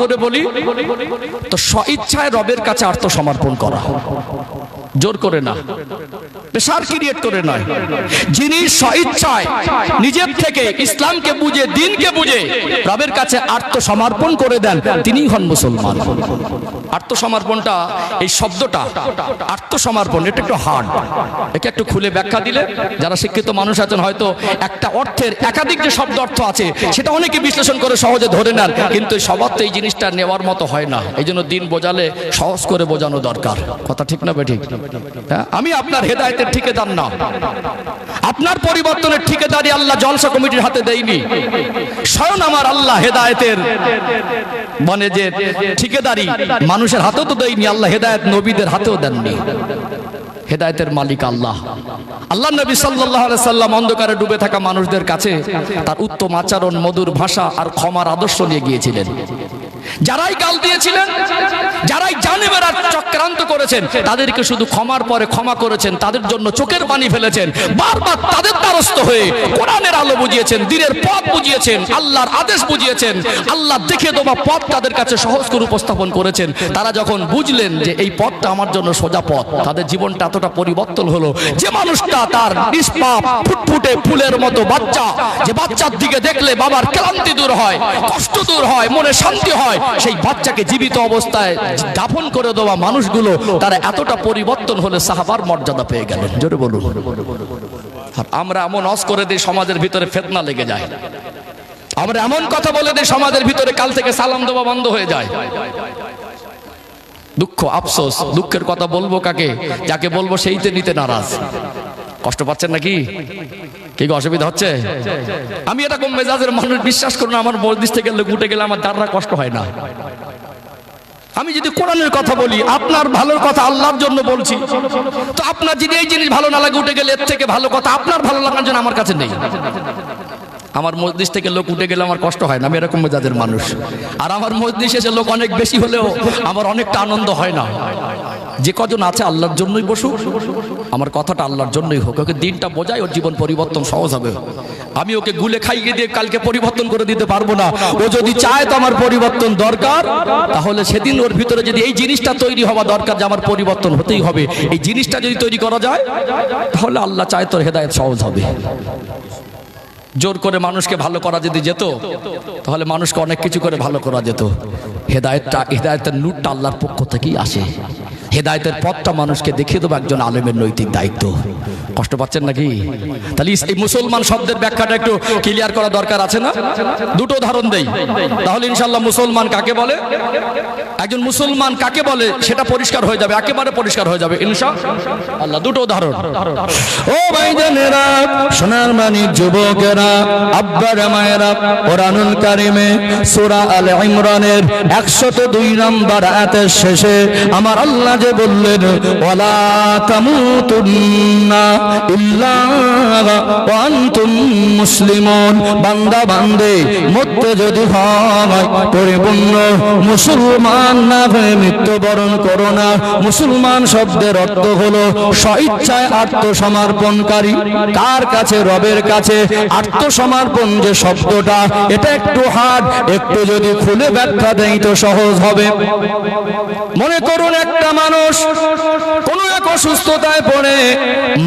করে বলি তো স্বইচ্ছায় রবের কাছে আত্মসমর্পণ করা, জোর করে না, প্রেশার ক্রিয়েট করে নয়। যিনি স্বইচ্ছায় নিজের থেকে ইসলামকে বুঝে দ্বীনকে বুঝে রবের কাছে আত্মসমর্পণ করে দেন তিনিই হন মুসলমান। আত্মসমর্পণটা, এই শব্দটা আত্মসমর্পণ, এটা একটু হার্ড, একে একটু খুলে ব্যাখ্যা দিলে যারা শিক্ষিত মানুষ আছেন হয়তো একটা অর্থের একাধিক যে শব্দ অর্থ আছে সেটা অনেকে বিশ্লেষণ করে সহজে ধরে নেন, কিন্তু সবার তো এই জিনিসটা নেওয়ার মতো হয় না। এই জন্য দিন বোঝালে সহজ করে বোঝানো দরকার। কথা ঠিক না বেঠিক? হ্যাঁ, আমি আপনার হেদায়েতের ঠিকাদার না, আপনার পরিবর্তনের ঠিকাদারি আল্লাহ জলসা কমিটির হাতে দেয়নি, স্বয়ং আমার আল্লাহ হেদায়েতের মানে যে ঠিকাদারি মানুষের হাতেও তো দেয়নি, আল্লাহ হেদায়েত নবীদের হাতেও দেননি। হেদায়েতের মালিক আল্লাহ। আল্লাহ নবী সাল্লাল্লাহু আলাইহি সাল্লাম অন্ধকারে ডুবে থাকা মানুষদের কাছে তার উত্তম আচরণ, মধুর ভাষা আর ক্ষমার আদর্শ নিয়ে গিয়েছিলেন। যারাই গাল দিয়েছিলেন, যারাই জানেবের চক্রান্ত করেছেন, তাদেরকে শুধু ক্ষমার পরে ক্ষমা করেছেন, তাদের জন্য চোখের পানি ফেলেছেন, বারবার তাদের দ্বারস্থ হয়ে কোরআনের আলো বুঝিয়েছেন, দ্বীনের পথ বুঝিয়েছেন, আল্লাহর আদেশ বুঝিয়েছেন, আল্লাহ দেখিয়ে দেওয়া পথ তাদের কাছে সহজ করে উপস্থাপন করেছেন। তারা যখন বুঝলেন যে এই পথটা আমার জন্য সোজা পথ, তাদের জীবনটা এতটা পরিবর্তন হলো যে মানুষটা তার নিষ্পাপ ফুটফুটে ফুলের মতো বাচ্চা, যে বাচ্চার দিকে দেখলে বাবার ক্লান্তি দূর হয়, কষ্ট দূর হয়, মনে শান্তি হয়, সেই বাচ্চাকে জীবিত অবস্থায় দাফন করে দেওয়া মানুষগুলো তারা এতটা পরিবর্তন হলে সাহাবার মর্যাদা পেয়ে গেলেন। জোরে বলুন। আর আমরা এমন অস করে দিই সমাজের ভিতরে ফিতনা লেগে যায়, আমরা এমন কথা বলে দিই সমাজের ভিতরে কাল থেকে সালাম দেওয়া বন্ধ হয়ে যায়। দুঃখ, আফসোস, দুঃখের কথা বলবো কাকে? যাকে বলবো সেই তো নিতে নারাজ। কষ্ট পাচ্ছেন নাকি? কি অসুবিধা হচ্ছে? আমি এরকম মেজাজের মানুষ, বিশ্বাস করুন, আমার মজলিস থেকে লোক উঠে গেলে আমার দ্বারা কষ্ট হয় না। আমি যদি কোরআনের কথা বলি, আপনার ভালোর কথা আল্লাহর জন্য বলছি, তো আপনার যদি এই জিনিস ভালো না লাগে উঠে গেলে এর থেকে ভালো কথা আপনার ভালো লাগার জন্য আমার কাছে নেই। আমার মজলিস থেকে লোক উঠে গেলে আমার কষ্ট হয় না, আমি এরকম মেজাজের মানুষ। আর আমার মজলিস এসে লোক অনেক বেশি হলেও আমার অনেকটা আনন্দ হয় না। যে কজন আছে আল্লাহর জন্যই বসুক, আমার কথাটা আল্লাহর জন্যই হোক, ওকে দিনটা বোঝায়, ওর জীবন পরিবর্তন সহজ হবে। আমি ওকে গুলে খাইয়ে দিয়ে কালকে পরিবর্তন করে দিতে পারবো না। ও যদি চায় তো আমার পরিবর্তন দরকার, তাহলে সেদিন ওর ভিতরে যদি এই জিনিসটা তৈরি হওয়া দরকার যে আমার পরিবর্তন হতেই হবে, এই জিনিসটা যদি তৈরি করা যায় তাহলে আল্লাহ চায় তোর হেদায়েত সহজ হবে। জোর করে মানুষকে ভালো করা যদি যেত তাহলে মানুষকে অনেক কিছু করে ভালো করা যেত। হেদায়েতের নূরটা আল্লাহর পক্ষ থেকেই আসে। হেদায়েতের পথটা মানুষকে দেখিয়ে দেবো একজন আলেমের নৈতিক দায়িত্ব। কষ্ট পাচ্ছেন নাকি? তাহলে এই মুসলমান শব্দের ব্যাখ্যাটা একটু ক্লিয়ার করা দরকার আছে না? দুটো উদাহরণ দেই, তাহলে ইনশাআল্লাহ মুসলমান কাকে বলে, একজন মুসলমান কাকে বলে সেটা পরিষ্কার হয়ে যাবে, একেবারে পরিষ্কার হয়ে যাবে ইনশাআল্লাহ। দুটো উদাহরণ। ও ভাইজানেরা, সোনার মানিক যুবকেরা, আব্বার মায়েরা, কোরআনুল কারিমে সূরা আলে ইমরানের 102 নম্বর আয়াতের শেষে আমার আল্লাহ যে বললেন, ওয়ালা তামুতুন্না ইল্লা ওয়া আনতুম মুসলিমুন, বান্দা বান্দে মরতে যদি হয় পরিপূর্ণ মুসলমান না হয়ে মৃত্যুবরণ করো না। মুসলমান শব্দের অর্থ হলো স্বইচ্ছায় আত্মসমর্পণকারী। কার কাছে? রবের কাছে। আত্মসমর্পণ যে শব্দটা, এটা একটু হার্ড, একটু যদি খুলে ব্যাখ্যা দেই তো সহজ হবে। মনে করুন একটা মানুষ কোন এক অসুস্থতায় পড়ে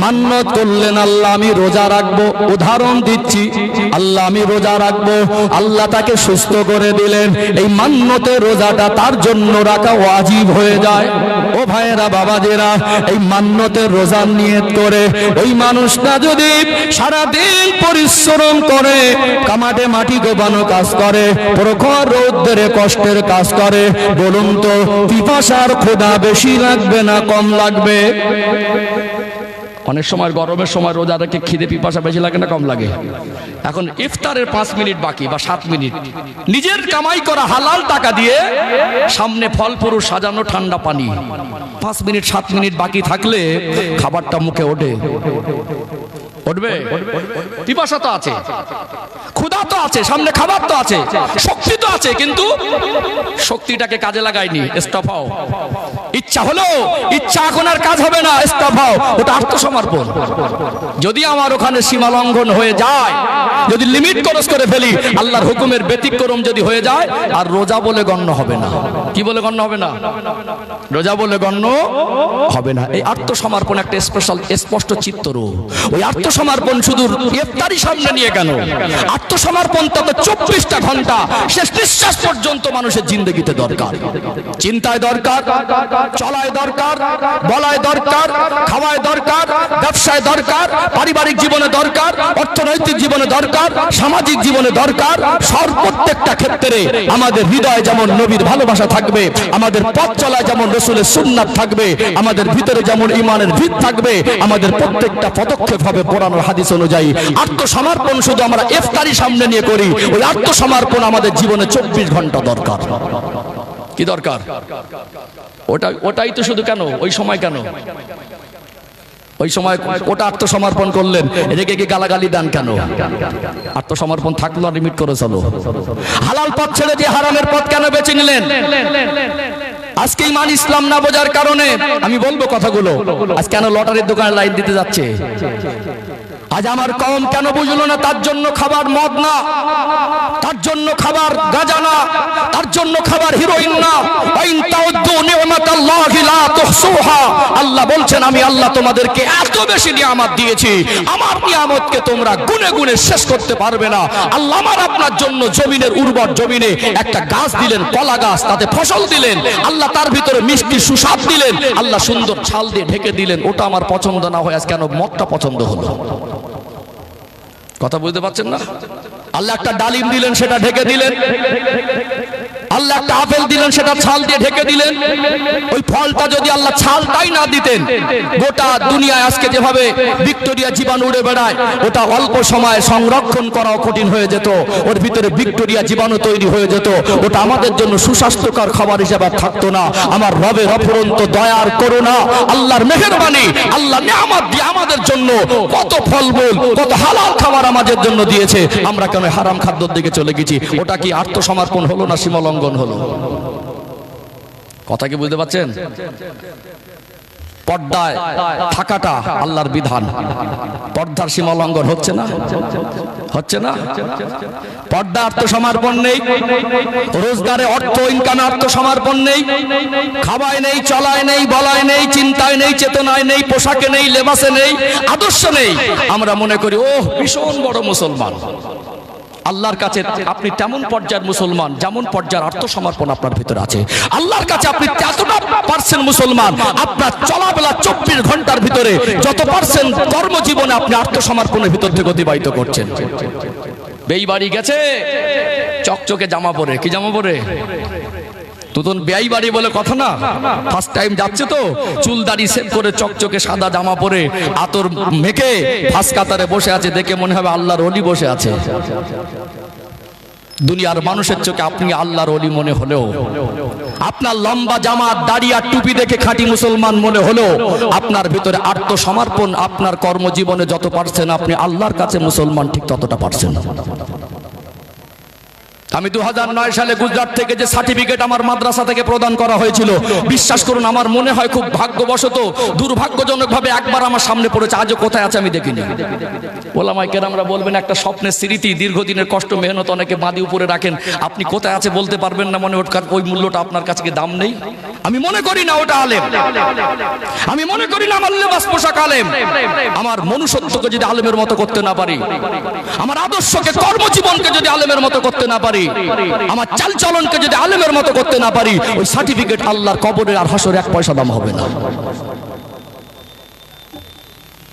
মান্যত করলেন, আল্লাহ আমি রোজা রাখবো, উদাহরণ দিচ্ছি, আল্লাহ আমি রোজা রাখবো, আল্লাহ তাকে সুস্থ করে দিলেন। এই মান্যতের রোজাটা তার জন্য রাখা ওয়াজিব হয়ে যায়। ও ভাইয়েরা, বাবাজেরা, এই মান্যতের রোজার নিয়ত করে ওই মানুষটা যদি সারাদিন পরিশ্রম করে, কামাটে মাটি গোবানো কাজ করে, প্রখর রৌদ্রে কষ্টের কাজ করে, বলুন তো পিপাসার ক্ষুধা বেশি লাগবে না কম লাগবে? অনেক সময় গরমের সময় রোজা রেখে খিদে পিপাসা বেশি লাগে না কম লাগে? এখন ইফতারের 5 মিনিট বাকি বা 7 মিনিট, নিজের কামাই করা হালাল টাকা দিয়ে সামনে ফল ফুরুষ সাজানো ঠান্ডা পানি, 5 মিনিট 7 মিনিট বাকি থাকলে খাবারটা মুখে ওঠে? উঠবে? পিপাসা তো আছে, ক্ষুধা তো আছে, সামনে খাবার তো আছে, শক্তি তো আছে, কিন্তু শক্তিটাকে কাজে লাগাইনি, স্টপ হও। ইচ্ছা হলো, ইচ্ছা এখন আর কাজ হবে না, স্টপ হও। ওটা আত্মসমর্পণ। যদি আমার ওখানে সীমা লঙ্ঘন হয়ে যায়, যদি লিমিট ক্রস করে ফেলি, আল্লাহর হুকুমের ব্যতিক্রম যদি হয়ে যায়, আর রোজা বলে গণ্য হবে না। কি বলে গণ্য হবে না? রোজা বলে গণ্য হবে না। এই আত্মসমর্পণ একটা স্পেশাল স্পষ্ট চিত্র। ওই আত্মসমর্পণ শুধু ইফতারি সামনে নিয়ে কেন, আত্মসমর্পণ তত 24টা ঘন্টা শেষ নিঃশ্বাস পর্যন্ত মানুষের জিন্দগিতে দরকার। চিন্তায় দরকার, চলায় দরকার, বলায় দরকার, খাওয়ায় দরকার, ব্যবসায় দরকার, পারিবারিক জীবনে দরকার, অর্থনৈতিক জীবনে দরকার, সামাজিক জীবনে দরকার। প্রত্যেকটা ক্ষেত্রে আমাদের হৃদয়ে যেমন নবীর ভালোবাসা থাকবে, আমাদের পথ চলায় যেমন রাসূলের সুন্নাত থাকবে, আমাদের ভিতরে যেমন ঈমানের ভিত থাকবে, আমাদের প্রত্যেকটা পদক্ষেপ হবে কোরআনের হাদিস অনুযায়ী। আত্মসমর্পণ শুধু আমরা ইফতারি সামনে নিয়ে করি, ওই আত্মসমর্পণ আমাদের জীবনে 24 ঘন্টা দরকার। কি দরকার? ওটাই তো শুধু কেন, ওই সময় কেন, ওই সময় ওটা আত্মসমর্পণ করলেন, রেগে গিয়ে গালাগালি দেন কেন? আত্মসমর্পণ থাকলো, লিমিট করে চলো। হালাল পথ ছেড়ে দিয়ে হারামের পথ কেন বেছে নিলেন? আজকে ইমান ইসলাম না বোঝার কারণে আমি বলবো কথাগুলো। আজ কেন লটারির দোকানে লাইন দিতে যাচ্ছে? আজ আমার কওম কেন বুঝলো না? তার জন্য খাবার মদ না, তার জন্য খাবার গাঁজা না, তার জন্য খাবার হিরোইন না। আল্লাহ বলছেন, আমি আল্লাহ তোমাদেরকে এত বেশি নিয়ামত দিয়েছি, আমার নিয়ামতকে তোমরা গুনে গুনে শেষ করতে পারবে না। আল্লাহ আমার আপনার জন্য জমিনের উর্বর জমিনে একটা গাছ দিলেন, কলা গাছ, তাতে ফসল দিলেন। আল্লাহ তার ভিতরে মিষ্টি সুস্বাদ দিলেন, আল্লাহ সুন্দর ছাল দিয়ে ঢেকে দিলেন। ওটা আমার পছন্দ না হয় আজ কেন মদটা পছন্দ হলো? কথা বুঝতে পারছেন না? আল্লাহ একটা ডালিম দিলেন, সেটা ঢেকে দিলেন। আল্লাহ একটা আপেল দিলেন, সেটা ছাল দিয়ে ঢেকে দিলেন। ওই ফলটা যদি আল্লাহ ছালটাই না দিতেন, গোটা দুনিয়ায় আজকে যেভাবে ভিক্টোরিয়া জীবাণু উড়ে বেড়ায়, ওটা অল্প সময়ে সংরক্ষণ করাও কঠিন হয়ে যেত। ওর ভিতরে ভিক্টোরিয়া জীবাণু তৈরি হয়ে যেত। ওটা আমাদের জন্য সুস্বাস্থ্যকর খাবার হিসেবে থাকতো না। আমার রবের অফুরন্ত দয়ার করুণা, আল্লাহর মেহেরবানি, আল্লাহ নিয়ামত দিয়ে আমাদের জন্য কত ফলমূল, কত হালাল খাবার আমাদের জন্য দিয়েছে। আমরা কেন হারাম খাদ্যের দিকে চলে গেছি? ওটা কি আত্মসমর্পণ হলো না সীমা লঙ্ঘন হলো? কথা কি বুঝতে পারছেন? পর্দায় থাকাটা আল্লাহর বিধান, পর্দার সীমা লঙ্ঘন হচ্ছে না? হচ্ছে না? পর্দা আত্মসমর্পণ নেই, রোজগারে অর্থ ইনকামে আত্মসমর্পণ নেই, খাওয়ায় নেই, চলায় নেই, বলায় নেই, চিন্তায় নেই, চেতনায় নেই, পোশাকে নেই, লেবাসে নেই, আদর্শ নেই। আমরা মনে করি ও ভীষণ বড় মুসলমান। আল্লাহর কাছে আপনি তেমন পর্যায়ের মুসলমান যেমন পর্যায়ের আত্মসমর্পণ আপনার ভিতরে আছে। আল্লাহর কাছে আপনি এতটা পার্সেন্ট মুসলমান, আপনার চলাবেলা 24 ঘন্টার ভিতরে যত পার্সেন্ট কর্মজীবনে আপনি আত্মসমর্পণের ভিতর থেকে অতিবাহিত করছেন। বেইবাড়ি গেছে চকচকে জামা পরে, কি জামা পরে? নতুন বেয়াই বাড়ি বলে কথা না, ফার্স্ট টাইম যাচ্ছে তো চুল দাড়ি সেভ করে চকচকে সাদা জামা পরে আতর মেখে ফার্স্ট কাতারে বসে আছে, দেখে মনে হবে আল্লাহর ওলি বসে আছে। দুনিয়ার মানুষের চোখে আপনি আল্লাহর ওলি মনে হলেও, আপনার লম্বা জামা দাড়ি আর টুপি দেখে খাঁটি মুসলমান মনে হলেও, আপনার ভিতরে আত্মসমর্পণ আপনার কর্মজীবনে যত পারছেন আপনি আল্লাহর কাছে মুসলমান ঠিক ততটা পারছেন। আমি 2009 সালে গুজরাট থেকে যে সার্টিফিকেট আমার মাদ্রাসা থেকে প্রদান করা হয়েছিল, বিশ্বাস করুন আমার মনে হয় খুব ভাগ্যবশত, দুর্ভাগ্যজনকভাবে একবার আমার সামনে পড়েছে, আজও কোথায় আছে আমি দেখিনি। ওলামায়ে কেরামরা বলবেন একটা স্বপ্নের স্মৃতি, দীর্ঘদিনের কষ্ট মেহনত অনেকে বাঁধি উপরে রাখেন, আপনি কোথায় আছে বলতে পারবেন না, মনে ওই মূল্যটা আপনার কাছে কি দাম নেই? আমি মনে করি না ওটা আলেম, আমি মনে করি না আমার লেবাস পোশাক আলেম। আমার মনুষ্যত্বকে যদি আলেমের মতো করতে না পারি, আমার আদর্শকে কর্মজীবনকে যদি আলেমের মতো করতে না পারি, আমার চালচলনকে যদি আলেমের মতো করতে না পারি, ওই সার্টিফিকেট আল্লাহর কবরে আর হাসরে 1 পয়সা দাম হবে না।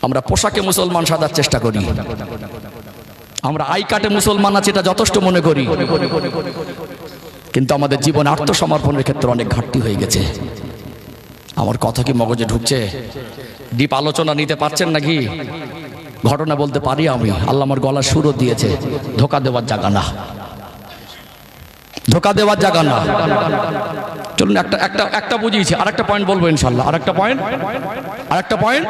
আমরা পোশাকে মুসলমান সাজার চেষ্টা করি, আমরা আই কাটে মুসলমান আছে এটা যথেষ্ট মনে করি, কিন্তু আমাদের জীবনে আত্মসমর্পণের ক্ষেত্রে অনেক ঘাটতি হয়ে গেছে। আমার কথা কি মগজে ঢুকছে? ডিপ আলোচনা নিতে পারছেন নাকি? ঘটনা বলতে পারি আমি, আল্লাহ আমার গলা সুরও দিয়েছে। ধোকা দেওয়ার জায়গা না, ধোকা দেওয়ার জায়গা না। চলুন একটা বুঝিয়েছি, আরেকটা পয়েন্ট বলবো ইনশাল্লাহ, আরেকটা পয়েন্ট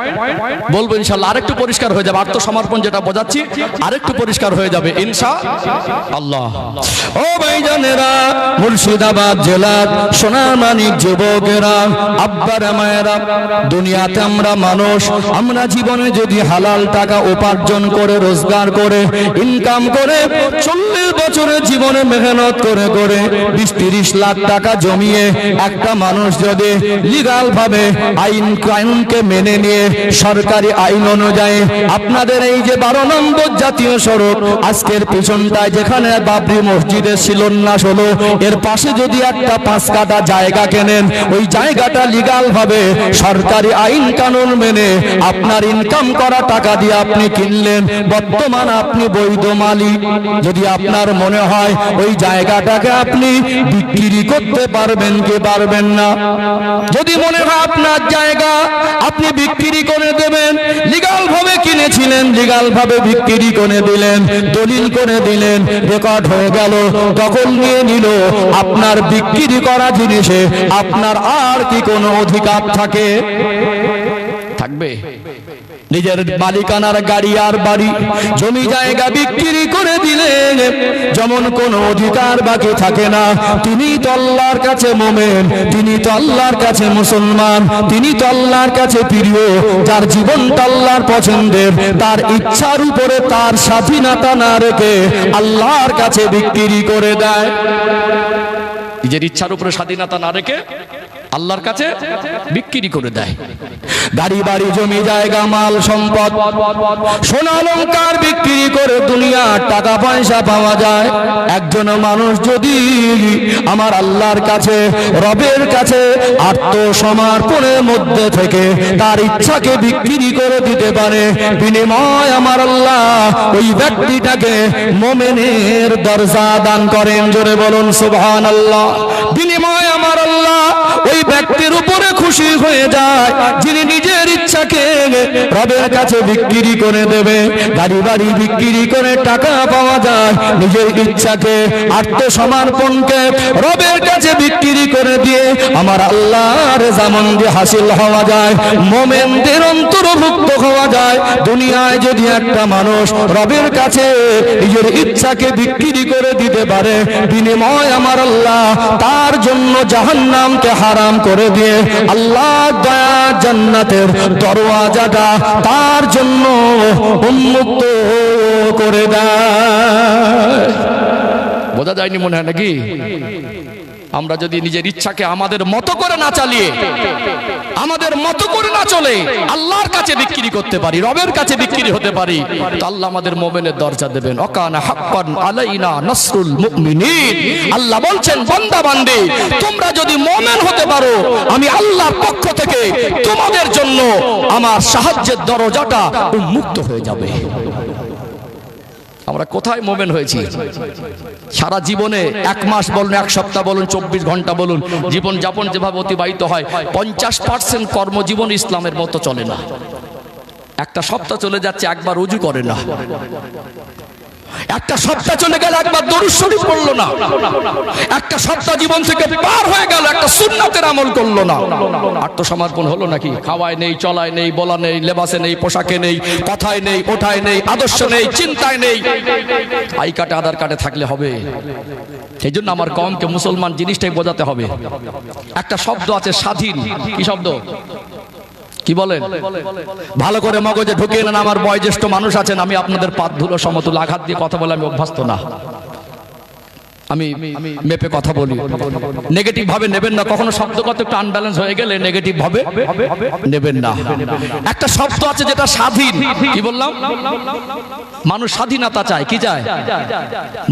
বলবো ইনশাল্লাহ, আরেকটু পরিষ্কার হয়ে যাবে। আত্মসমর্পণ যেটা বোঝাচ্ছি আরেকটু পরিষ্কার হয়ে যাবে ইনশাআল্লাহ। ও ভাইজানেরা, মুর্শিদাবাদ জেলার সোনারমানিক যুবকেরা, আব্বারা মায়েরা, দুনিয়াতে আমরা মানুষ, আমরা জীবনে যদি হালাল টাকা উপার্জন করে, রোজগার করে, ইনকাম করে 40 বছরের জীবনে মেহনত করে 20-30 লাখ টাকা জমিয়ে একটা মানুষ যদি লিগাল ভাবে আইনকে মেনে নিয়ে সরকারি আইন অনুযায়ী আপনাদের এই যে 12 নম্বর জাতীয় সড়ক আজকের পিছনটায় যেখানে বাবরি মসজিদের শিলান্যাস হলো, এর পাশে যদি একটা 5 কাঠা জায়গা কেনেন, ওই জায়গাটা লিগাল ভাবে সরকারি আইন কানুন মেনে আপনার ইনকাম করা টাকা দিয়ে আপনি কিনলেন, বর্তমান আপনি বৈধ মালিক। যদি আপনার মনে হয় ওই জায়গাটাকে আপনি বিক্রি করতে পারবেন কি পারবেন না, যদি মনে হয় আপনার জায়গা আপনি বিক্রি করে দেবেন, লিগাল ভাবে কিনেছিলেন, লিগাল ভাবে বিক্রি করে দিলেন, দলিল করে দিলেন, রেকর্ড হয়ে গেল, দখল নিয়ে নিল, আপনার বিক্রি করা জিনিসে আপনার আর কি কোনো অধিকার থাকবে? নিজের মালিকানার গাড়ি আর বাড়ি জমি জায়গা বিক্রি করে দিলেন, যেমন কোনো অধিকার বাকি থাকে না। তিনি তো আল্লাহর কাছে মুমিন, তিনি তো আল্লাহর কাছে মুসলমান, তিনি তো আল্লাহর কাছে প্রিয়, যার জীবনটা আল্লাহর পছন্দের, তার ইচ্ছার উপরে তার স্বাধীনতা না রেখে আল্লাহর কাছে বিক্রি করে দেয়। নিজের ইচ্ছার উপরে স্বাধীনতা না রেখে আল্লাহর কাছে বিক্রি করে দেয়। গাড়ি বাড়ি জমি জায়গা মাল সম্পদ সোনা অলংকার বিক্রি করে দুনিয়ার টাকা পয়সা পাওয়া যায়। একজন মানুষ যদি আমার আল্লাহর কাছে, রবের কাছে আত্মসমর্পণের মধ্যে থেকে তার ইচ্ছাকে বিক্রি করে দিতে পারে, বিনিময় আমার আল্লাহ ওই ব্যক্তিটাকে মুমিনের দরজা দান করেন। জোরে বলুন সুবহানাল্লাহ। বিনিময় আমার আল্লাহ ওই ব্যক্তির উপরে খুশি হয়ে যায় যিনি নিজের ইচ্ছাকে রবের কাছে বিক্রি করে দেবে। গাড়ি বাড়ি বিক্রি করে টাকা পাওয়া যায়, নিজের ইচ্ছাকে আত্মসমর্পণকে রবের কাছে বিক্রি করে দিয়ে আমার আল্লাহর রেজামন্দি হাসিল হওয়া যায়, মুমিনদের অন্তর্ভুক্ত হওয়া যায়। দুনিয়ায় যদি একটা মানুষ রবের কাছে নিজের ইচ্ছাকে বিক্রি করে দিতে পারে, বিনিময় আমার আল্লাহ তার জন্য জাহান্নামকে হারাম করে দিয়ে আল্লাহ দয়া জান্নাতের দরওয়াজাটা তার জন্য উন্মুক্ত করে দেয়। বোঝা যায়নি মনে হয় নাকি? আমরা যদি নিজের ইচ্ছাকে আমাদের মতো করে না চালিয়ে, আমাদের মতো করে না চলে আল্লাহর কাছে বিক্রি করতে পারি, রবের কাছে বিক্রি হতে পারি, তো আল্লাহ আমাদের মুমিনের দরজা দেবেন। ওয়াকানা হাক্কান আলাইনা নাসরুল মুমিনিন। আল্লাহ বলছেন, বান্দা বান্দী তোমরা যদি মুমিন হতে পারো, আমি আল্লাহর পক্ষ থেকে তোমাদের জন্য আমার সাহায্যের দরজাটা উন্মুক্ত হয়ে যাবে। আমরা কোথায় মুমিন হয়েছি? সারা জীবনে 1 মাস বলুন, 1 সপ্তাহ বলুন, 24 ঘন্টা বলুন, জীবন যাপন যেভাবে অতিবাহিত হয় 50% কর্মজীবন ইসলামের মতো চলে না। একটা সপ্তাহ চলে যাচ্ছে, একবার ওযু করে না। একটা সপ্তাহ চলে গেল, একবার দরুদ শরীফ পড়লো না। একটা সপ্তাহ জীবন থেকে পার হয়ে গেল, একটা সুন্নাতের আমল করলো না। আত্মসমর্পণ হলো নাকি? খাওয়ায় নেই, চলায় নেই, বলা নেই, লেবাসে নেই, পোশাকে নেই, কথায় নেই, ওঠায় নেই, আদর্শ নেই, চিন্তায় নেই। আই কার্ডে, আধার কার্ডে থাকলে হবে? সেই জন্য আমার কওমকে মুসলমান জিনিসটাই বোঝাতে হবে। একটা শব্দ আছে স্বাধীন। কি শব্দ? কি বলেন? ভালো করে মগজে ঢুকিয়ে নেন। আমার বয়োজ্যেষ্ঠ মানুষ আছেন, আমি আপনাদের পাত ধুলো সমতুল আঘাত দিয়ে কথা বলে আমি অভ্যস্ত না। আমি মেপে কথা বলি। নেগেটিভ ভাবে নেবেন না। কখনো শব্দগত একটু আনব্যালেন্স হয়ে গেলে নেগেটিভ ভাবে নেবেন না। একটা শব্দ আছে যেটা স্বাধীন। কি বললাম? মানুষ স্বাধীনতা চায়। কি চায়?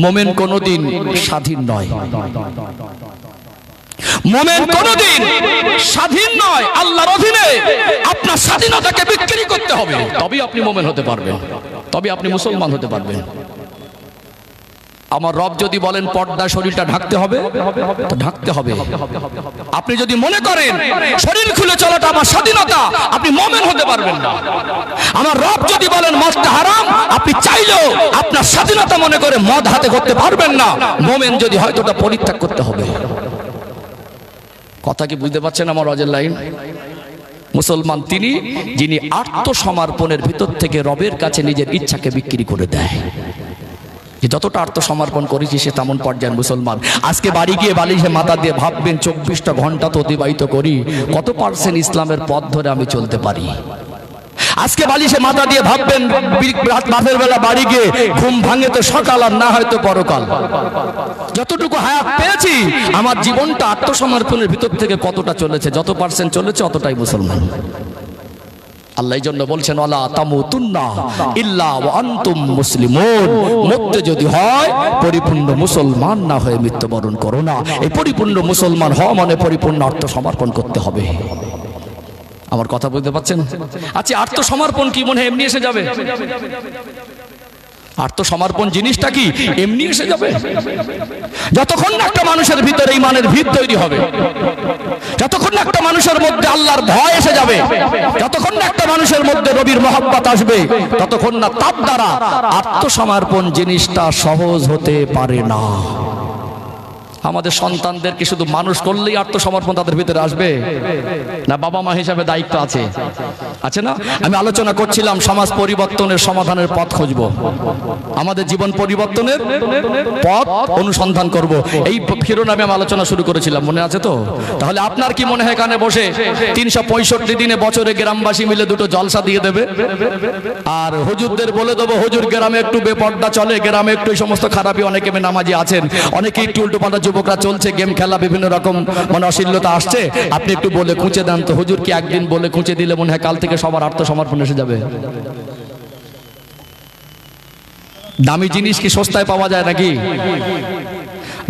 মুমিন কোনোদিন স্বাধীন নয়। মুমিন কোনদিন স্বাধীন নয়। আল্লাহর অধীনে আপনার স্বাধীনতাকে বিক্রি করতে হবে, তবেই আপনি মুমিন হতে পারবেন, তবে আপনি মুসলমান হতে পারবেন। আমার রব যদি বলেন পর্দা শরীরটা ঢাকতে হবে, তো ঢাকতে হবে। আপনি যদি মনে করেন শরীর খুলে চলাটা আমার স্বাধীনতা, আপনি মুমিন হতে পারবেন না। আমার রব যদি বলেন মদটা হারাম, আপনি চাইলেও আপনার স্বাধীনতা মনে করে মদ হাতে করতে পারবেন না। মুমিন যদি হয় তো ওটা পরিত্যাগ করতে হবে। কথা কি বুঝতে পারছেন আমার ওয়াজের লাইন? মুসলমান তিনি যিনি আত্মসমর্পণের ভিতর থেকে রবের কাছে নিজের ইচ্ছাকে বিক্রি করে দেয়। যতটা আত্মসমর্পণ করেছি সে তেমন পর্যায়ের মুসলমান। আজকে বাড়ি গিয়ে বালিশে মাথা দিয়ে ভাববেন 24টা ঘন্টা তো অতিবাহিত করি, কত পার্সেন্ট ইসলামের পথ ধরে আমি চলতে পারি? আজকে বালিশে মাথা দিয়ে ভাববেন রাতের বেলা বাড়ি গিয়ে ঘুম ভাঙে তো সকাল আর না হয়তো পরকাল। যতটুকু হায়াত পেয়েছি আমার জীবনটা আত্মসমর্পণের ভিতর থেকে কতটা চলেছে, যত পার্সেন্ট চলেছে অতটাই মুসলমান। আল্লাহ এই জন্য বলছেন ওয়ালা তামুতুন্না ইল্লা ওয়া আনতুম মুসলিমুন, মরতে যদি হয় পরিপূর্ণ মুসলমান না হয়ে মৃত্যুবরণ করো না। এই পরিপূর্ণ মুসলমান হওয়া মানে পরিপূর্ণ আত্মসমর্পণ করতে হবে। আমার কথা বুঝতে পারছেন? আচ্ছা, আত্মসমর্পণ কি মনে হয় এমনি এসে যাবে? আত্মসমর্পণ জিনিসটা কি এমনি এসে যাবে? যতক্ষণ না একটা মানুষের ভিতরে ঈমানের ভিত তৈরি হবে, যতক্ষণ না একটা মানুষের মধ্যে আল্লাহর ভয় এসে যাবে, যতক্ষণ না একটা মানুষের মধ্যে নবীর মহব্বত আসবে, ততক্ষণ না তার দ্বারা আত্মসমর্পণ জিনিসটা সহজ হতে পারে না। আমাদের সন্তানদেরকে শুধু মানুষ করলেই আত্মসমর্পণ তাদের ভিতরে আসবে না? বাবা মা হিসাবে দায়িত্ব আছে, আছে না? আমি আলোচনা করছিলাম সমাজ পরিবর্তনের সমাধানের পথ খুঁজব, আমাদের জীবন পরিবর্তনের পথ অনুসন্ধান করব, এই শিরোনামে আমি আলোচনা শুরু করেছিলাম, মনে আছে তো? তাহলে আপনার কি মনে হয় এখানে বসে 365 দিনে বছরে গ্রামবাসী মিলে দুটো জলসা দিয়ে দেবে আর হুজুরদের বলে দেবো হুজুর গ্রামে একটু বেপর্দা চলে, গ্রামে একটু এই সমস্ত খারাপি, অনেকে নামাজি আছেন, অনেকে একটু উল্টোপাল্টা যুবকরা চলছে, গেম খেলা, বিভিন্ন রকম মানে অশ্লীলতা আসছে, আপনি একটু বলে খুঁজে দেন তো? হুজুর কি একদিন বলে খুঁজে দিলে মনে হয় কাল থেকে সবার আত্মসমর্পণ এসে যাবে? দামি জিনিস কি সস্তায় পাওয়া যায় নাকি?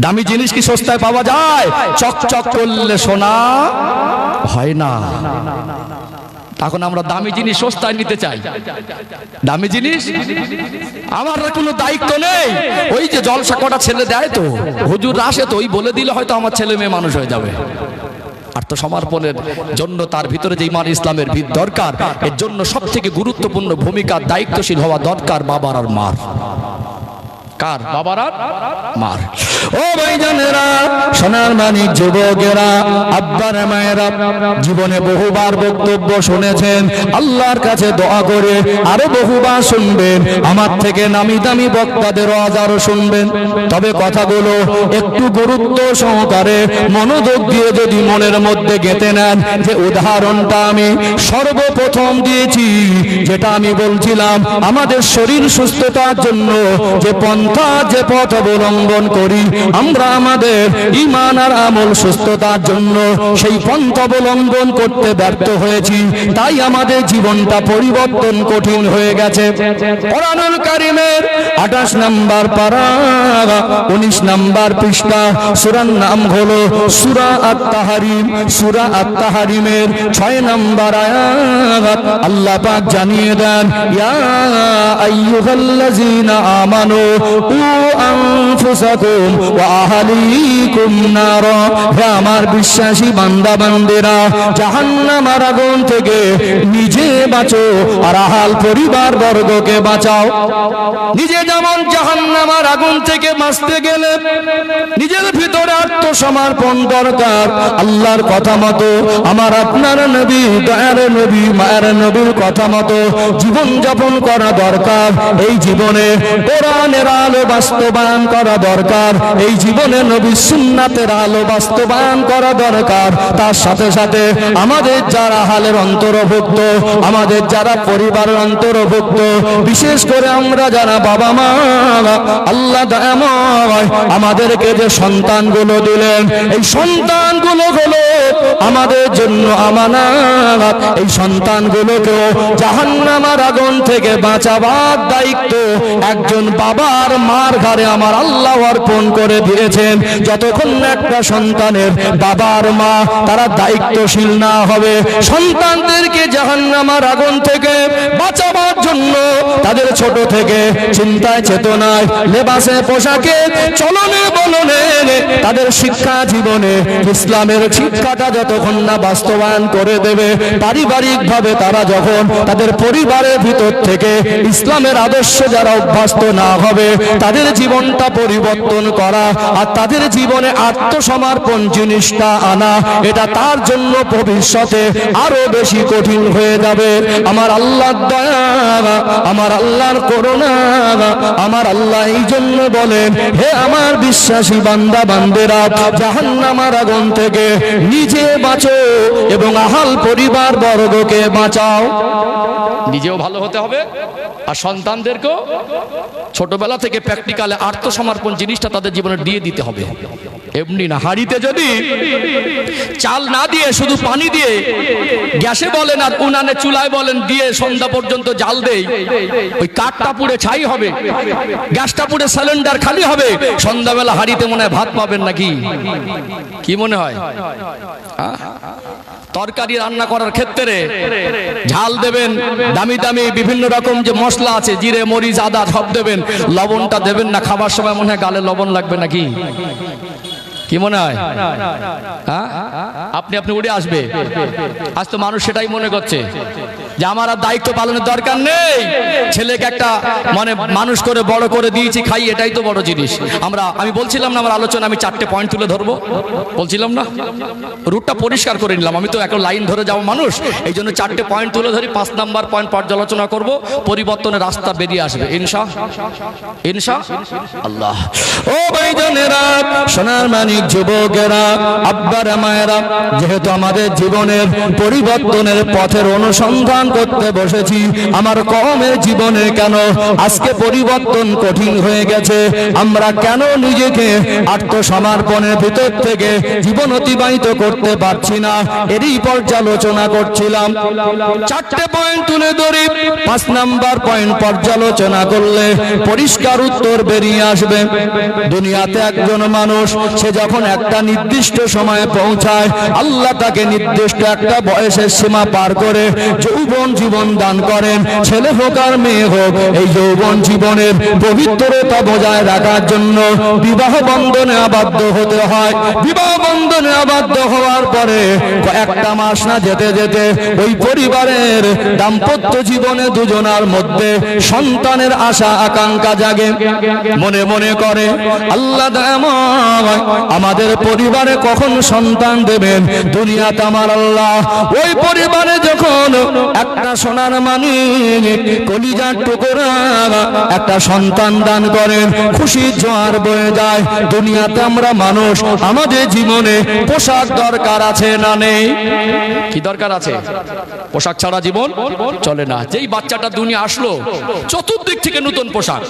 দামি জিনিস কি সস্তায় পাওয়া যায়? চকচক করলে সোনা হয় না। এখন আমরা দামি জিনিস সস্তায় নিতে চাই। দামি জিনিস আমার কোনো দায়িত্ব নেই। ওই যে জলসা কটা ছেলে দেয় তো, হুজুর আসে তো, ওই বলে দিলে হয়তো আমার ছেলে মেয়ে মানুষ হয়ে যাবে। আত্মসমর্পণের জন্য তার ভিতরে যে ঈমান ইসলামের ভিত দরকার, এর জন্য সবথেকে গুরুত্বপূর্ণ ভূমিকা দায়িত্বশীল হওয়া দরকার বাবার আর মার। কার? বাবার আর মার। ও ভাইজানেরা, সোনার মানিক যুবকেরা, আব্বার মায়েরা, জীবনে বহুবার বক্তব্য শুনেছেন, আল্লাহর কাছে দোয়া করে আরো বহুবার শুনবেন, আমার থেকে নামি দামি বক্তাদের আরো শুনবেন। তবে কথাগুলো একটু গুরুত্ব সহকারে মনোযোগ দিয়ে যদি মনের মধ্যে গেঁথে নেন, যে উদাহরণটা আমি সর্বপ্রথম দিয়েছি, যেটা আমি বলছিলাম আমাদের শরীর সুস্থতার জন্য যে যে পথ অবলম্বন করি আমরা আমাদের ঈমান আর আমল সুস্থতার জন্য, সেই পন্থা অবলম্বন করতে ব্যর্থ হয়েছি, তাই আমাদের জীবনটা পরিবর্তন কঠিন হয়ে গেছে। কোরআনুল কারীমের 28 নম্বর পারা 19 নম্বর পৃষ্ঠা, সূরার নাম হলো সূরা আত-তাহরিম। সূরা আত-তাহরিমের 6 নম্বর আয়াত আল্লাহ পাক জানিয়ে দেন, ইয়া আইয়ুহাল্লাযীনা আমানু আনফুসাকুম ওয়া আহলিকুম নারা, হে আমার বিশ্বাসী বান্দা বান্দেরা, জাহান্নামের আগুন থেকে নিজে বাঁচো আর আহাল পরিবার বর্গকে বাঁচাও। নিজে যেমন জাহান্নামের আগুন থেকে বাঁচতে গেলে নিজের ভিতরে আত্মসমর্পণ দরকার, আল্লাহর কথা মতো আমার আপনার নবী, দয়ার নবী, মায়ের নবীর কথা মতো জীবন যাপন করা দরকার। এই জীবনে কোরআনের আলো বাস্তবায়ন করা দরকার, এই জীবনে নবীর সুন্নাতের আলো বাস্তবায়ন করা দরকার। তার সাথে সাথে আমাদের যারা হালের অন্তর্ভুক্ত, আমাদের যারা পরিবারের অন্তর্ভুক্ত, বিশেষ করে আমরা যারা বাবা মা, আল্লাহ দয়াময় আমাদেরকে যে সন্তানগুলো দিলেন, এই সন্তানগুলো হলো আমাদের জন্য আমানত। এই সন্তানগুলোকেও জাহান্নামের আগুন থেকে বাঁচাবার দায়িত্ব একজন বাবার মার ঘরে আমার আল্লাহ অর্পণ করে দিয়েছেন। যতক্ষণ একটা সন্তানের বাবার মা তারা দায়িত্বশীল না হবে, সন্তানদেরকে জাহান্নামের আগুন থেকে বাঁচাবার জন্য তাদের ছোট থেকে চিন্তায় চেতনায়, লেবাসে পোশাকে, চলনে বলনে, তাদের শিক্ষা জীবনে ইসলামের শিক্ষাটা যতক্ষণ না বাস্তবায়ন করে দেবে, পারিবারিক ভাবে তারা যখন তাদের পরিবারের ভিতর থেকে ইসলামের আদর্শে যারা অভ্যস্ত না হবে, তাদের জীবনটা পরিবর্তন করা আর তাদের জীবনে আত্মসমর্পণ জিনিসটা আনা, এটা তার জন্য ভবিষ্যতে আরো বেশি কঠিন হয়ে যাবে। আমার আল্লাহর দয়া, আমার আল্লাহর করুণা, আমার আল্লাহ এই জন্য বলেন, হে আমার বিশ্বাসী বান্দা বান্দেরা, জাহান্নামের আগুন থেকে নিজে বাঁচো এবং আহাল পরিবার বর্গকে বাঁচাও। নিজেও ভালো হতে হবে আর সন্তানদেরকেও ছোটবেলা থেকে প্র্যাকটিক্যালে আত্মসমর্পণ জিনিসটা তাদের জীবনে দিয়ে দিতে হবে। এমনি না, হাঁড়িতে যদি চাল না দিয়ে শুধু পানি দিয়ে গ্যাসে বলেন আর উনানে চুলায় বলেন দিয়ে সন্ধ্যা পর্যন্ত জাল দেই, ওই কাঠটা পুড়ে ছাই হবে, গ্যাসটা পুড়ে সিলিন্ডার খালি হবে, সন্ধ্যাবেলা হাঁড়িতে মনে হয় ভাত পাবেন নাকি? কি মনে হয়? তরকারি রান্না করার ক্ষেত্রে ঝাল দেবেন, দামি দামি বিভিন্ন রকম যে মশলা আছে, জিরে মরিচ আদা সব দেবেন, লবণটা দেবেন না, খাবার সময় মনে হয় গালে লবণ লাগবে নাকি? কি মনে হয়? আপনি আপনি উড়ে আসবে। আজ তো মানুষ সেটাই মনে করছে যে আমার আর দায়িত্ব পালনের দরকার নেই, ছেলেকে একটা মানে মানুষ করে বড় করে দিয়েছি, খাই, এটাই তো বড় জিনিস। আমি বলছিলাম না, আমার আলোচনা আমি 4টে পয়েন্ট তুলে ধরবো, বলছিলাম না, রুটটা পরিষ্কার করে নিলাম। আমি তো একটা লাইন ধরে যাবো মানুষ, এই জন্য 4টে পয়েন্ট তুলে ধরি। 5 নাম্বার পয়েন্ট পর্যালোচনা করব, পরিবর্তনের রাস্তা বেরিয়ে আসবে ইনশা আল্লাহ। ও ভাইজানেরা, সোনার মানিক যুবকেরা, আব্বারা মায়েরা, যেহেতু আমাদের জীবনের পরিবর্তনের পথের অনুসন্ধান করতে বসেছি, আমার কওমের জীবনে কেন আজকে পরিবর্তন কঠিন হয়ে গেছে, আমরা কেন নিজেকে আত্মসমর্পণের ভিতর থেকে জীবন অতিবাহিত করতে পারছি না, এরই পর্যালোচনা করছিলাম। 4টে পয়েন্ট তুলে ধরি, 5 নাম্বার পয়েন্ট পর্যালোচনা করলে পরিষ্কার উত্তর বেরিয়ে আসবে। দুনিয়াতে একজন মানুষ সে যখন একটা নির্দিষ্ট সময়ে পৌঁছায়, আল্লাহ তাকে নির্দিষ্ট একটা বয়সের সীমা পার করে যৌবন জীবন দান করেন। ছেলে হোক আর মেয়ে হোক, এই যৌবন জীবনের পবিত্রতা বজায় রাখার জন্য বিবাহ বন্ধনে আবদ্ধ হতে হয়। বিবাহ বন্ধনে আবদ্ধ হওয়ার পরে কয়েকটা মাস না যেতে যেতে ওই পরিবারের দাম্পত্য জীবনে দুজনার মধ্যে সন্তানের আশা আকাঙ্ক্ষা জাগে। মনে মনে করে আল্লাহ আমাদের পরিবারে কখন সন্তান দেবেন। দুনিয়াতে আমার আল্লাহ ওই পরিবারে যখন একটা সোনার মানিক কলিজার টুকরা একটা সন্তান দান করেন, খুশির জোয়ার বয়ে যায়। দুনিয়াতে আমরা মানুষ, আমাদের জীবনে পোশাক দরকার আছে না নেই? কি দরকার আছে? পোশাক ছাড়া জীবন চলে না। যেই বাচ্চাটা দুনিয়া আসলো, চতুর্দিক থেকে নতুন পোশাক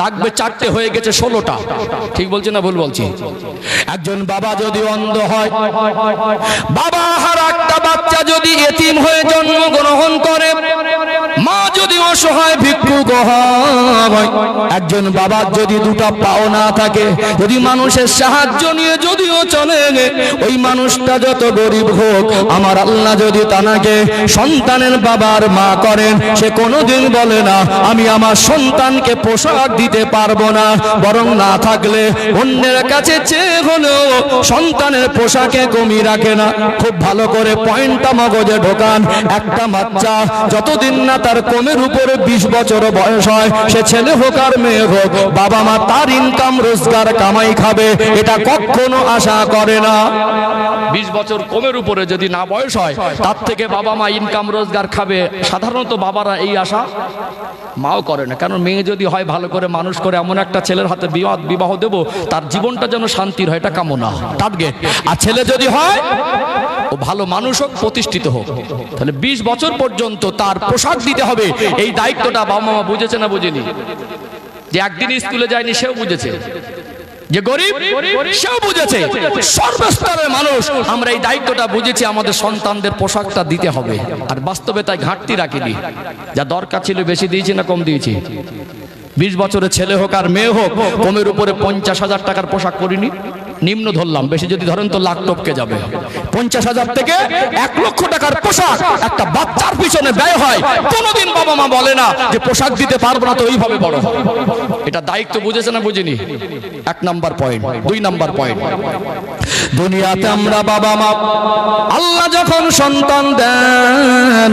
লাগবে, 4টে হয়ে গেছে 16টা। ঠিক বলছি না ভুল বলছি? একজন বাবা যদি অন্ধ হয়, বাবা হারা একটা বাচ্চা যদি এতিম হয়ে জন্মগ্রহণ করে, মা যদি অসহায় ভিক্ষুক হয়, একজন বাবার যদি 2টা পাও না থাকে, যদি মানুষের সাহায্য নিয়ে যদিও চলে, ওই মানুষটা যত গরিব হোক, আমার আল্লাহ যদি তাকে সন্তানের বাবার মা করেন, সে কোনোদিন বলে না আমি আমার সন্তানকে পোশাক দিতে পারবো না, বরং না থাকলে অন্যের কাছে চেয়ে হলেও সন্তানের পোশাকে কমি রাখে না। খুব ভালো করে পয়েন্টটা মগজে ঢোকান। একটা বাচ্চা যতদিন না তার কোমের উপরে 20 বছর বয়স হয়, সে ছেলে হোক আর মেয়ে হোক, বাবা মা তার ইনকাম রোজগার কামাই খাবে এটা কখনো আশা করে না। 20 বছর কোমের উপরে যদি না বয়স হয়, তার থেকে বাবা মা ইনকাম রোজগার খাবে, সাধারণত বাবারা এই আশা মাও করে না। কারণ মেয়ে যদি হয় ভালো করে মানুষ করে এমন একটা ছেলের হাতে বিবাহ দেব, তার জীবনটা যেন শান্তির হয়, এটা কামনা টার্গেট। আর ছেলে যদি হয় ও ভালো মানুষ হোক, প্রতিষ্ঠিত হোক, তাহলে 20 বছর পর্যন্ত তার পোশাক দিতে হবে। এই দায়িত্বটা বাবা মা বুঝেছে না বুঝেনি? যে একদিন স্কুলে যায়নি সেও বুঝেছে, যে গরিব সেও বুঝেছে, সর্বস্তরের মানুষ আমরা এই দায়িত্বটা বুঝেছি, আমাদের সন্তানদের পোশাকটা দিতে হবে। আর বাস্তবে তাই ঘাটতি রাখিনি, যা দরকার ছিল বেশি দিয়েছি না কম দিয়েছি? 20 বছরের ছেলে হোক আর মেয়ে হোক, কোমের উপরে 50,000 টাকার পোশাক করিনি, নিম্ন ধরলাম, বেশি যদি ধরেন তো লাখ টপকে যাবে। 50,000 থেকে 1 লক্ষ টাকার পোশাক একটা বাচ্চার পিছনে ব্যয় হয়। কোনোদিন বাবা মা বলে না যে পোশাক দিতে পারবো না তো এইভাবে বড় হবে। এটা দায়িত্ব বুঝেছে না বুঝিনি? 1 নাম্বার পয়েন্ট। 2 নাম্বার পয়েন্ট, দুনিয়াতে আমরা বাবা মা, আল্লাহ যখন সন্তান দেন,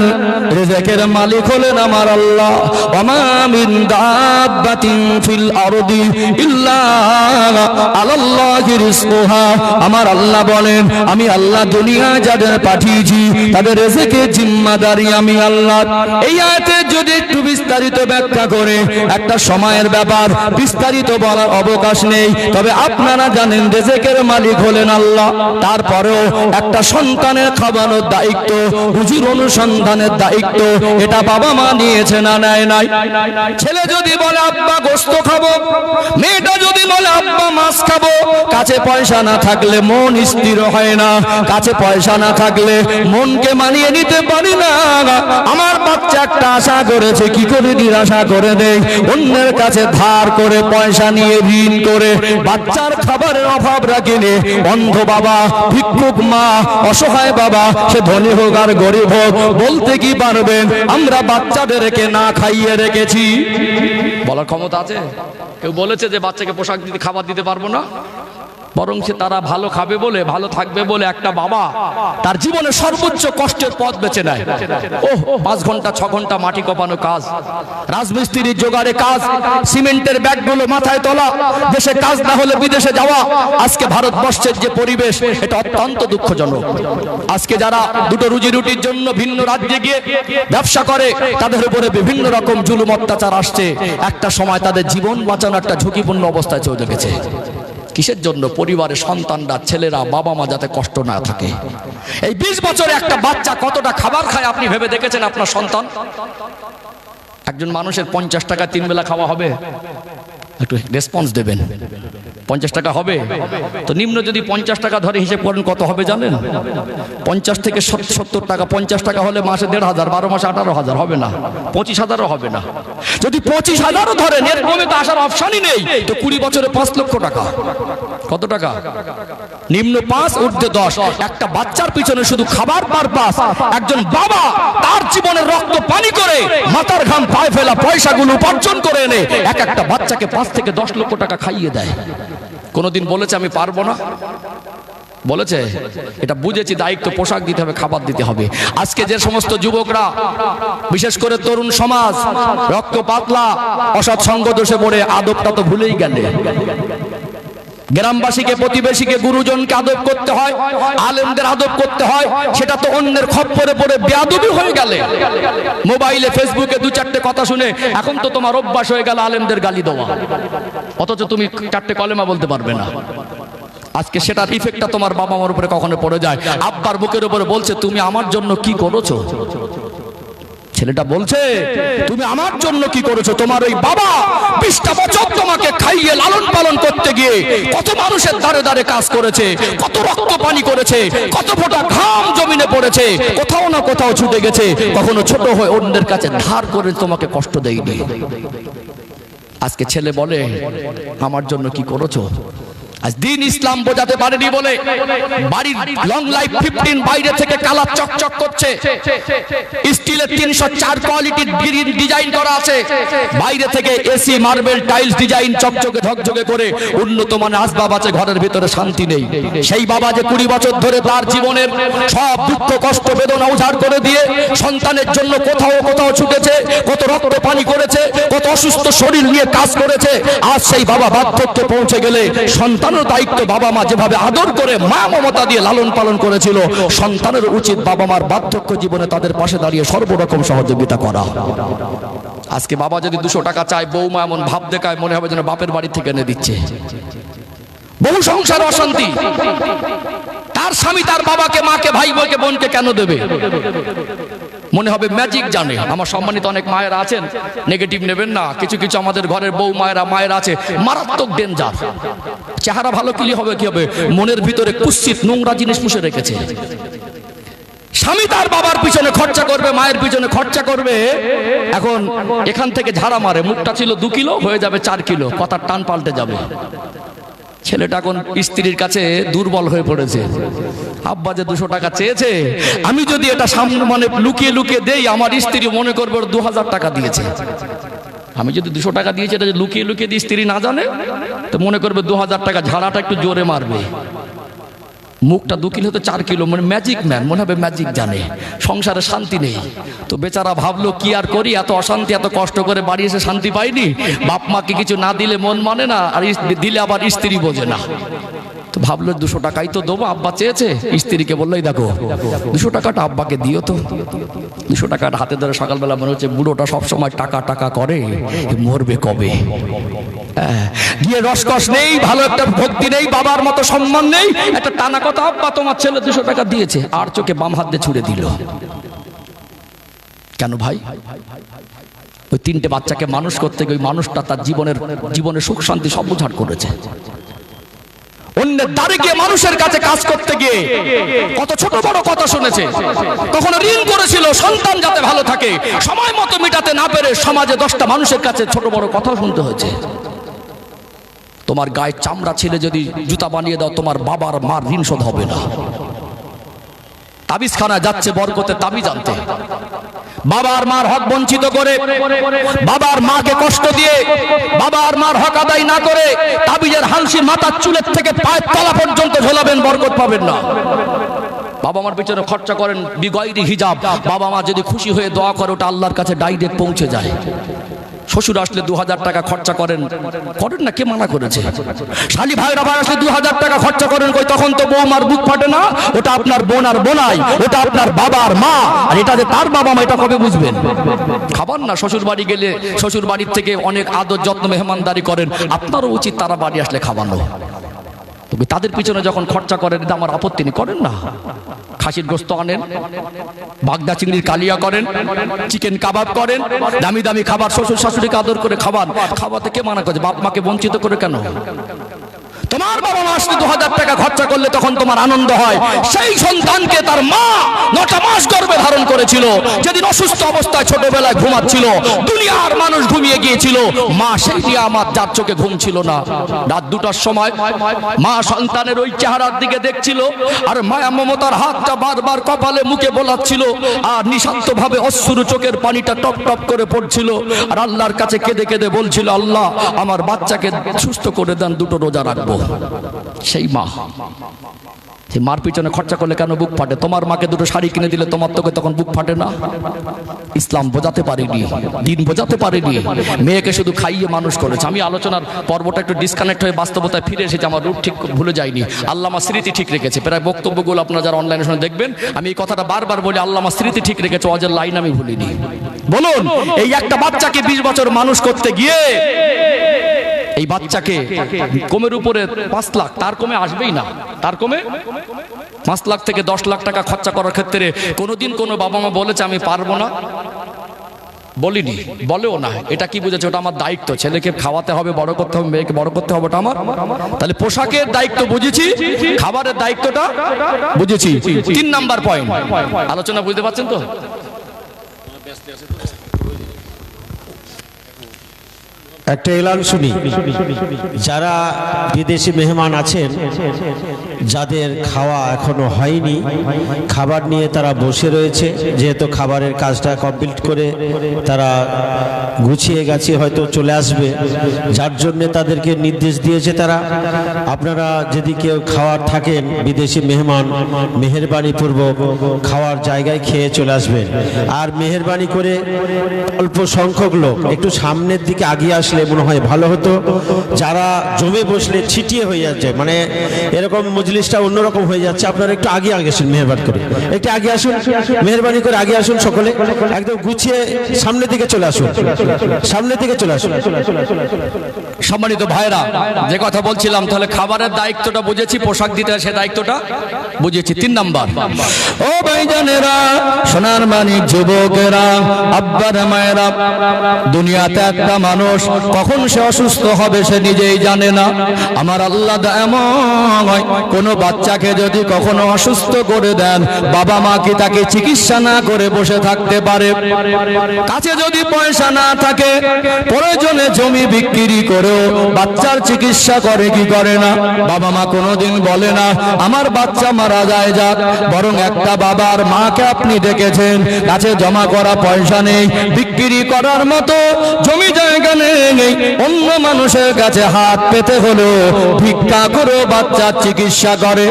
রিজিকের মালিক হলেন আমার আল্লাহ। ওয়ামা মিন দাব্বাতিন ফিল আরদি ইল্লা আলাল্লাহি রিজকুহা। আমার আল্লাহ বলেন, আমি আল্লাহ দুনিয়ায় যাদের পাঠিয়েছি তাদের রিজিকের জিম্মাদারি আমি আল্লাহ। এই আয়াতে যদি একটু বিস্তারিত ব্যাখ্যা করে, একটা সময়ের ব্যাপার, বিস্তারিত বলার অবকাশ নেই, তবে আপনারা জানেন রিজিকের মালিক হলেন আল্লাহ। তারপরেও একটা সন্তানের খাওয়ানোর দায়িত্ব, রুজির অনুসন্ধানের দায়িত্ব, এটা বাবা মা নিয়েছে না নেয় নাই? ছেলে যদি বলে আব্বা গোশত খাবো, মেয়েটা যদি বলে আব্বা মাছ খাবো, কাছে পয়সা না থাকলে মন স্থির হয় না, কাছে পয়সা না থাকলে মনকে মানিয়ে নিতে পারি না। আমার বাচ্চা একটা আশা করেছে, কি করে নিরাশা করে দেয়, অন্যের কাছে ধার করে পয়সা নিয়ে ঋণ করে বাচ্চার খাবারের অভাব রাখেনি। অন্ধ বাবা, ভিক্ষুক মা, অসহায় বাবা, সে ধনী হোক আর গরিব হোক, বলতে কি পারবেন আমরা বাচ্চাদেরকে না খাইয়ে রেখেছি? বলার ক্ষমতা আছে? কেউ বলেছে যে বাচ্চাকে পোশাক দিতে, খাবার দিতে পারবো না? বরং সে তারা ভালো খাবে বলে, ভালো থাকবে বলে একটা বাবা তার জীবনে সর্বোচ্চ কষ্টের পথ বেছে নেয়। ওহ, 5 ঘন্টা 6 ঘন্টা মাটি কোপানো কাজ, রাজমিস্ত্রির জোগাড়ে কাজ, সিমেন্টের ব্যাগগুলো মাথায় তোলা, দেশে কাজ না হলে বিদেশে যাওয়া। আজকে ভারতবর্ষের যে পরিবেশ, এটা অত্যন্ত দুঃখজনক। আজকে যারা দুটো রুজি রুটির জন্য ভিন্ন রাজ্যে গিয়ে ব্যবসা করে, তাদের উপরে বিভিন্ন রকম জুলুম অত্যাচার আসছে। একটা সময় তাদের জীবন বাঁচানো একটা ঝুঁকিপূর্ণ অবস্থায় চলে গেছে। কিসের জন্য? পরিবারের সন্তানরা, ছেলেরা, বাবা মা যাতে কষ্ট না থাকে। এই 20 বছরে একটা বাচ্চা কতটা খাবার খায় আপনি ভেবে দেখেছেন? আপনার সন্তান, একজন মানুষের 50 টাকা 3 বেলা খাওয়া হবে? একটু রেসপন্স দেবেন। 50 টাকা হবে তো নিম্ন যদি 50 টাকা ধরে হিসেব করেন কত হবে জানেন? 50 থেকে 70 টাকা। 50 টাকা হলে মাসে 1,500, 12 মাসে 18,000 হবে না? 25,000ও হবে না। যদি 25,000ও ধরেন, এর কমে তো আসার অপশনই নেই। তো 20 বছরে 5 লক্ষ টাকা। কত টাকা? নিম্ন 5, ঊর্ধ্বে 10। একটা বাচ্চার পিছনে শুধু খাবার পারপাস একজন বাবা তার জীবনের রক্ত পানি করে, মাথার ঘাম পায়ে ফেলা পয়সাগুলো উপার্জন করে এনে একটা বাচ্চাকে 5 থেকে 10 লক্ষ টাকা খাইয়ে দেয়। কোনদিন বলেছে আমি পারবো না? বলেছে? এটা বুঝেছি, দায়িত্ব, পোশাক দিতে হবে, খাবার দিতে হবে। আজকে যে সমস্ত যুবকরা, বিশেষ করে তরুণ সমাজ, রক্ত পাতলা, অসৎ সঙ্গ দোষে পড়ে আদবটা তো ভুলেই গেলে। গ্রামবাসীকে, প্রতিবেশীকে, গুরুজনকে আদব করতে হয়, আলেমদের আদব করতে হয়, সেটা তো অন্যের খপ্পরে পড়ে বেয়াদবি হয়ে গেলে। মোবাইলে, ফেসবুকে 2-4টে কথা শুনে এখন তো তোমার অভ্যাস হয়ে গেল আলেমদের গালি দেওয়া, অথচ তুমি 4টে কলেমা বলতে পারবে না। আজকে সেটার ইফেক্টটা তোমার বাবা মার উপরে কখনো পড়ে যায়। আব্বার মুখের উপরে বলছে, তুমি আমার জন্য কি করেছো? ছেলেটা বলছে, তুমি আমার জন্য কি করেছো? তোমার ওই বাবা 20টা বছর তোমাকে খাইয়ে লালন পালন করতে গিয়ে কত মানুষের দ্বারে দ্বারে কাজ করেছে, কত রক্ত পানি করেছে, কত ফোঁটা ঘাম জমিনে পড়েছে, কোথাও না কোথাও ছুটে গেছে, কখনো ছোট হয়ে অন্যের কাছে ধার করে তোমাকে কষ্ট দেয়নি। আজকে ছেলে বলে, আমার জন্য কি করেছো? আজ দিন ইসলাম বোঝাতে পারেনি বলে বাড়ির লং লাইফ 15 বাইরে থেকে কালার চকচক করছে, স্টিলের 304 কোয়ালিটির ডিজাইন করা আছে, বাইরে থেকে এসি, মার্বেল, টাইলস ডিজাইন চকচকে ঝকঝকে করে উন্নত মানের আসবাব আছে, ঘরের ভিতরে শান্তি নেই। সেই বাবা যে 20 বছর ধরে তার জীবনের সব দুঃখ কষ্ট বেদনা উজাড় করে দিয়ে সন্তানের জন্য কোথাও কোথাও ছুটেছে, কত রক্ত পানি করেছে, কত অসুস্থ শরীর নিয়ে কাজ করেছে, আজ সেই বাবা বার্ধক্যে পৌঁছে গেলে সন্তানের দায়িত্ব, বাবা মা যেভাবে আদর করে মা মমতা দিয়ে লালন পালন করেছিল, সন্তানের উচিত বাবা মার বার্ধক্য জীবনে তাদের পাশে দাঁড়িয়ে সর্বরকম সহযোগিতা করা। আজকে বাবা যদি 200 টাকা চায়, বৌমা এমন ভাব দেখায় মনে হবে যেন বাপের বাড়ি থেকে এনে দিচ্ছে। বহু সংসার অশান্তি। তার স্বামী তার বাবাকে, মাকে, ভাই বোনকে, বোনকে কেন দেবে? মনে হবে ম্যাজিক জানে। আমার সম্মানিত অনেক মায়েরা আছেন, নেগেটিভ নেবেন না। কিছু কিছু আমাদের ঘরের বউ মায়েরা আছে, মারাত্মক ডেঞ্জার। চেহারা ভালো কি হবে, কি হবে, মনের ভিতরে কুৎসিত নোংরা জিনিস পুষে রেখেছে। স্বামী তার বাবার পিছনে খরচা করবে, মায়ের পিছনে খরচা করবে। এখন এখান থেকে ঝাড়া মারে, মুখটা ছিল 2 কিলো হয়ে যাবে 4 কিলো, কথার টান পাল্টে যাবে। ছেলেটা এখন স্ত্রীর কাছে দুর্বল হয়ে পড়েছে। আব্বা যে 200 টাকা চেয়েছে, আমি যদি এটা সামনে মানে লুকিয়ে লুকিয়ে দেই, আমার স্ত্রী মনে করবে 2000 টাকা দিয়েছে। আমি যদি 200 টাকা দিয়েছি, এটা লুকিয়ে লুকিয়ে দিই, স্ত্রী না জানে, তো মনে করবে 2000 টাকা, ঝাড়াটা একটু জোরে মারবে। মুখটা 2 কিলো হতে 4 কিলো, মানে ম্যাজিক ম্যান, মনে হবে ম্যাজিক জানে। সংসারে শান্তি নেই। তো বেচারা ভাবলো কি আর করি, এত অশান্তি, এত কষ্ট করে বাড়ি এসে শান্তি পাইনি, বাপ মাকে কিছু না দিলে মন মানে না, আর দিলে আবার স্ত্রী বোঝে না। তো ভাবলো 200 টাকাই তো দেবো, আব্বা চেয়েছে। স্ত্রীকে বললোই দেখো 200 টাকাটা আব্বাকে দিও তো। 200 টাকাটা হাতে ধরে সকালবেলা মনে হচ্ছে বুড়োটা সবসময় টাকা টাকা করে, মরবে কবে। গিয়ে রসকস নেই, ভালো একটা ভক্তি নেই, বাবার মতো সম্মান নেই, একটা টানা কথা, আব্বা তোমার ছেলে 200 টাকা দিয়েছে, আর চোখে বাম হাত দিয়ে ছুড়ে দিল। কেন ভাই? ওই 3টে বাচ্চাকে মানুষ করতে গিয়ে ওই মানুষটা তার জীবনের সুখ শান্তি সব উজাড় করেছে। অন্যের দ্বারে গিয়ে মানুষের কাছে কাজ করতে গিয়ে কত ছোট বড় কথা শুনেছে। কখনো ঋণ করেছিল সন্তান যাতে ভালো থাকে, সময় মতো মিটাতে না পেরে সমাজে 10টা মানুষের কাছে ছোট বড় কথা শুনতে হয়েছে। তোমার গায়ের চামড়া ছেলে যদি জুতা বানিয়ে দাও, তোমার বাবার মার ঋণ শোধ হবে না। তাবিজখানা যাচ্ছে বরকতে তাবিজ আনতে, বাবার মার হক বঞ্চিত করে, বাবার মাকে কষ্ট দিয়ে, বাবার মার হক আদায় না করে তাবিজের হালসি মাথার চুলের থেকে পায়ের তলা পর্যন্ত ঝোলাবেন, বরকত পাবেন না। বাবা মার পেছনে খরচা করেন বিগয়রি হিজাব, বাবা মা যদি খুশি হয়ে দোয়া করে, ওটা আল্লাহর কাছে ডাইরেক্ট পৌঁছে যায়। শ্বশুর আসলে 2000 টাকা খরচা করেন না, কে মানা করেছে? শালি ভাইরা ভাই আসলে 2000 টাকা খরচা করেন, কই তখন তো বৌমার বুক ফাটে না? ওটা আপনার বোন আর বোনাই, ওটা আপনার বাবার মা, আর এটা যে তার বাবা মা, এটা কবে বুঝবেন? খাবার না, শ্বশুর বাড়ি গেলে শ্বশুর বাড়ির থেকে অনেক আদর যত্ন মেহমানদারি করেন, আপনারও উচিত তারা বাড়ি আসলে খাওয়ানো। তবে তাদের পিছনে যখন খরচা করেন, এটা আমার আপত্তি নেই, করেন না। খাসির গোস্ত আনেন, বাগদা চিংড়ির কালিয়া করেন, চিকেন কাবাব করেন, দামি দামি খাবার শ্বশুর শাশুড়িকে আদর করে খাওয়ান। খাওয়াতে কে মানা করছে? বাপ মাকে বঞ্চিত করে কেন? তোমার বাবা মা আসলে 2000 টাকা খরচা করলে তখন তোমার আনন্দ হয়। সেই সন্তানকে তার মা 9টা মাস গর্ভে ধারণ করেছিল, যেদিন অসুস্থ অবস্থায় ছোটবেলায় ঘুমাচ্ছিল, দুনিয়ার মানুষ ঘুমিয়ে গিয়েছিল, মা সেই নিয়ামত যার চোখে ঘুম ছিল না। রাত 2টার সময় মা সন্তানের ওই চেহারার দিকে দেখছিল, আর মায়া মমতার হাতটা বারবার কপালে মুখে বোলাচ্ছিল, আর নিঃশব্দ ভাবে অশ্রু চোখের পানিটা টপ টপ করে পড়ছিল, আর আল্লাহর কাছে কেঁদে কেঁদে বলছিল, আল্লাহ আমার বাচ্চাকে সুস্থ করে দেন, 2টো রোজা রাখবো। সেই মা, সেই মার পিছনে খরচা করলে কেন বুক ফাটে? তোমার মাকে 2টো শাড়ি কিনে দিলে তোমার তোকে তখন বুক ফাটে না? ইসলাম বোঝাতে পারেনি, দিন বোঝাতে পারেনি, মেয়েকে শুধু খাইয়ে মানুষ করেছে। আমি আলোচনার পর্বটা একটু ডিসকানেক্ট হয়ে বাস্তবতায় ফিরে এসেছি, আমার রুট ঠিক ভুলে যায়নি। আল্লাহ আমার স্মৃতি ঠিক রেখেছে। প্রায় বক্তব্যগুলো আপনারা যারা অনলাইনে শুনে দেখবেন, আমি এই কথাটা বারবার বলি, আল্লাহ আমার স্মৃতি ঠিক রেখেছে, ওয়াজের লাইন আমি ভুলিনি। বলুন, এই একটা বাচ্চাকে 20 বছর মানুষ করতে গিয়ে এই বাচ্চাকে কমের উপরে 5 লাখ, তার কমে আসবেই না, তার কমে 5 লাখ থেকে 10 লাখ টাকা খরচা করার ক্ষেত্রে কোনোদিন কোনো বাবা মা বলেছে আমি পারবো না? বলিনি, বলেও না। এটা কি বুঝেছে? ওটা আমার দায়িত্ব, ছেলেকে খাওয়াতে হবে, বড় করতে হবে, মেয়েকে বড় করতে হবে, ওটা আমার। তাহলে পোশাকের দায়িত্ব বুঝেছি, খাবারের দায়িত্বটা বুঝেছি। 3 নাম্বার পয়েন্ট আলোচনা, বুঝতে পারছেন তো? একটা এলান শুনি। যারা বিদেশি মেহমান আছেন, যাদের খাওয়া এখনো হয়নি, খাবার নিয়ে তারা বসে রয়েছে, যেহেতু খাবারের কাজটা কমপ্লিট করে তারা গুছিয়ে গাছিয়ে হয়তো চলে আসবে, যার জন্য তাদেরকে নির্দেশ দিয়েছে তারা, আপনারা যদি কেউ খাওয়ার থাকেন বিদেশি মেহমান, মেহেরবানি পূর্বক খাওয়ার জায়গায় খেয়ে চলে আসবেন। আর মেহেরবানি করে অল্প সংখ্যক লোক একটু সামনের দিকে আগিয়ে আসলে মনে হয় ভালো হতো। যারা জমে বসলে ছিটিয়ে হয়ে যাচ্ছে, মানে এরকম মজলিসটা অন্যরকম হয়ে যাচ্ছে, আপনারা একটু আগে আসুন, মেহেরবানি করে একটু আগে আসুন, মেহেরবানি করে আগে আসুন, সকলে একদম গুছিয়ে সামনের দিকে চলে আসুন, সামনের দিকে চলে আসুন। সম্মানিত ভাইরা, যে কথা বলছিলাম, তাহলে খাবারের দায়িত্বটা বুঝেছি, পোশাক দিতে সে দায়িত্বটা বুঝেছি। 3 নাম্বার, ও ভাইজানেরা, সোনার মানিক যুবকেরা, আব্বার মায়েরা, দুনিয়াতে একটা মানুষ কখন সে অসুস্থ হবে সে নিজেই জানে না। আমার আল্লাহ দয়াময় কোনো বাচ্চাকে যদি কখনো অসুস্থ করে দেন, বাবা মা কি তাকে চিকিৎসা না করে বসে থাকতে পারে? কাছে যদি পয়সা না থাকে, প্রয়োজনে জমি বিক্রি করেও বাচ্চার চিকিৎসা করে কি করে না? বাবা মা কোনোদিন বলে না আমার বাচ্চা মারা যায় যাক। বরং একটা বাবার মাকে আপনি দেখেছেন কাছে জমা করা পয়সা নেই, বিক্রি করার মতো জমি জায়গা নেই, অন্য মানুষের কাছে হাত পেতে হলো ভিক্ষা করে বাচ্চার চিকিৎসা করে।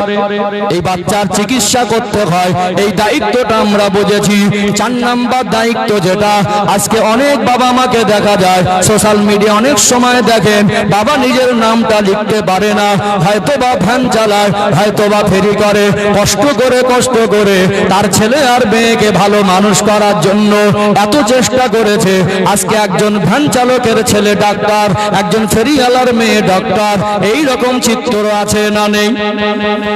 এই বাচ্চার চিকিৎসা করতে হয়, এই দায়িত্বটা আমরা বুঝেছি। 4 নাম্বার দায়িত্ব যেটা আজকে অনেক বাবা মাকে দেখা যায় সোশ্যাল মিডিয়া অনেক সময় দেখেন, বাবা নিজের নামটা লিখতে পারে না, হয়তো বা ভ্যান চালায়, হয়তো বা ফেরি করে, কষ্ট করে তার ছেলে আর মেয়েকে ভালো মানুষ করার জন্য এত চেষ্টা করেছে। আজকে একজন ভ্যান চালকের ছেলে ডাক্তার, একজন ফেরিওয়ালার মেয়ে ডাক্তার, এই রকম চিত্র আছে না নেই?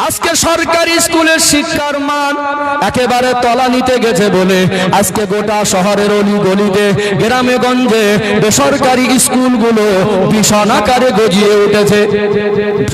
আজকে সরকারি স্কুলের শিক্ষার মান একেবারে তলানিতে গেছে বলে আজকে গোটা শহরের অলি গলিতে গ্রামে গঞ্জে বেসরকারি স্কুলগুলো ভীষণ আকারে গজিয়ে উঠেছে।